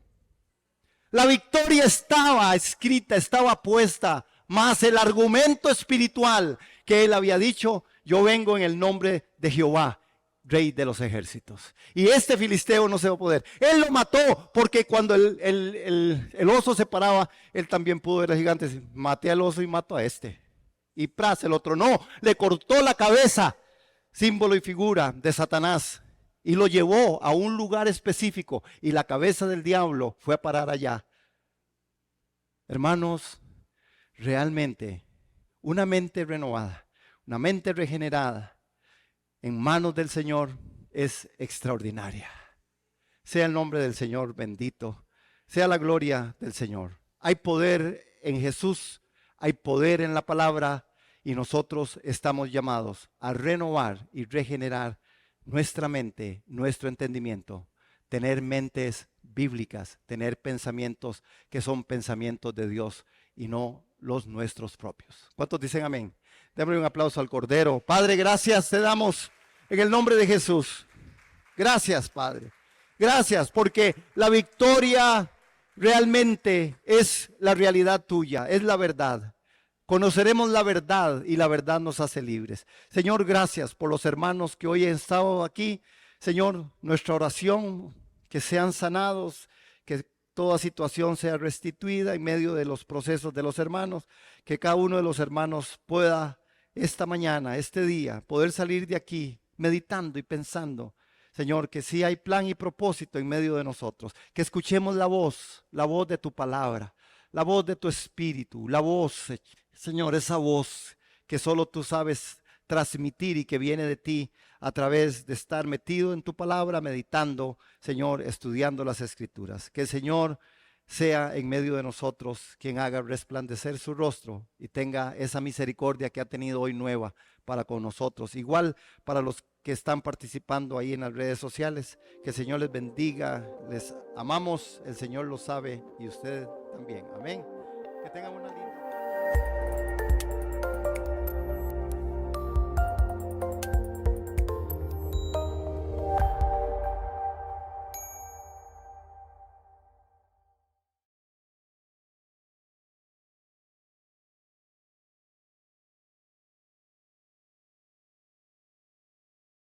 La victoria estaba escrita, estaba puesta, más el argumento espiritual que él había dicho, yo vengo en el nombre de Jehová, Rey de los ejércitos. Y este filisteo no se va a poder. Él lo mató porque cuando el oso se paraba, él también pudo ver al gigante. Maté al oso y mato a este. Y pras, el otro no, le cortó la cabeza, símbolo y figura de Satanás, y lo llevó a un lugar específico y la cabeza del diablo fue a parar allá. Hermanos, realmente una mente renovada, una mente regenerada en manos del Señor es extraordinaria. Sea el nombre del Señor bendito, sea la gloria del Señor. Hay poder en Jesús, hay poder en la palabra y nosotros estamos llamados a renovar y regenerar nuestra mente, nuestro entendimiento, tener mentes bíblicas, tener pensamientos que son pensamientos de Dios y no los nuestros propios. ¿Cuántos dicen amén? Démosle un aplauso al Cordero. Padre, gracias te damos en el nombre de Jesús. Gracias, Padre. Gracias, porque la victoria realmente es la realidad tuya, es la verdad. Conoceremos la verdad y la verdad nos hace libres. Señor, gracias por los hermanos que hoy han estado aquí. Señor, nuestra oración, que sean sanados, que toda situación sea restituida en medio de los procesos de los hermanos, que cada uno de los hermanos pueda esta mañana, este día, poder salir de aquí meditando y pensando, Señor, que sí hay plan y propósito en medio de nosotros, que escuchemos la voz de tu palabra, la voz de tu espíritu, la voz, Señor, esa voz que solo tú sabes transmitir y que viene de ti a través de estar metido en tu palabra, meditando, Señor, estudiando las escrituras. Que el Señor sea en medio de nosotros quien haga resplandecer su rostro y tenga esa misericordia que ha tenido hoy nueva para con nosotros. Igual para los que están participando ahí en las redes sociales, que el Señor les bendiga, les amamos, el Señor lo sabe y usted también. Amén. Que tengan una linda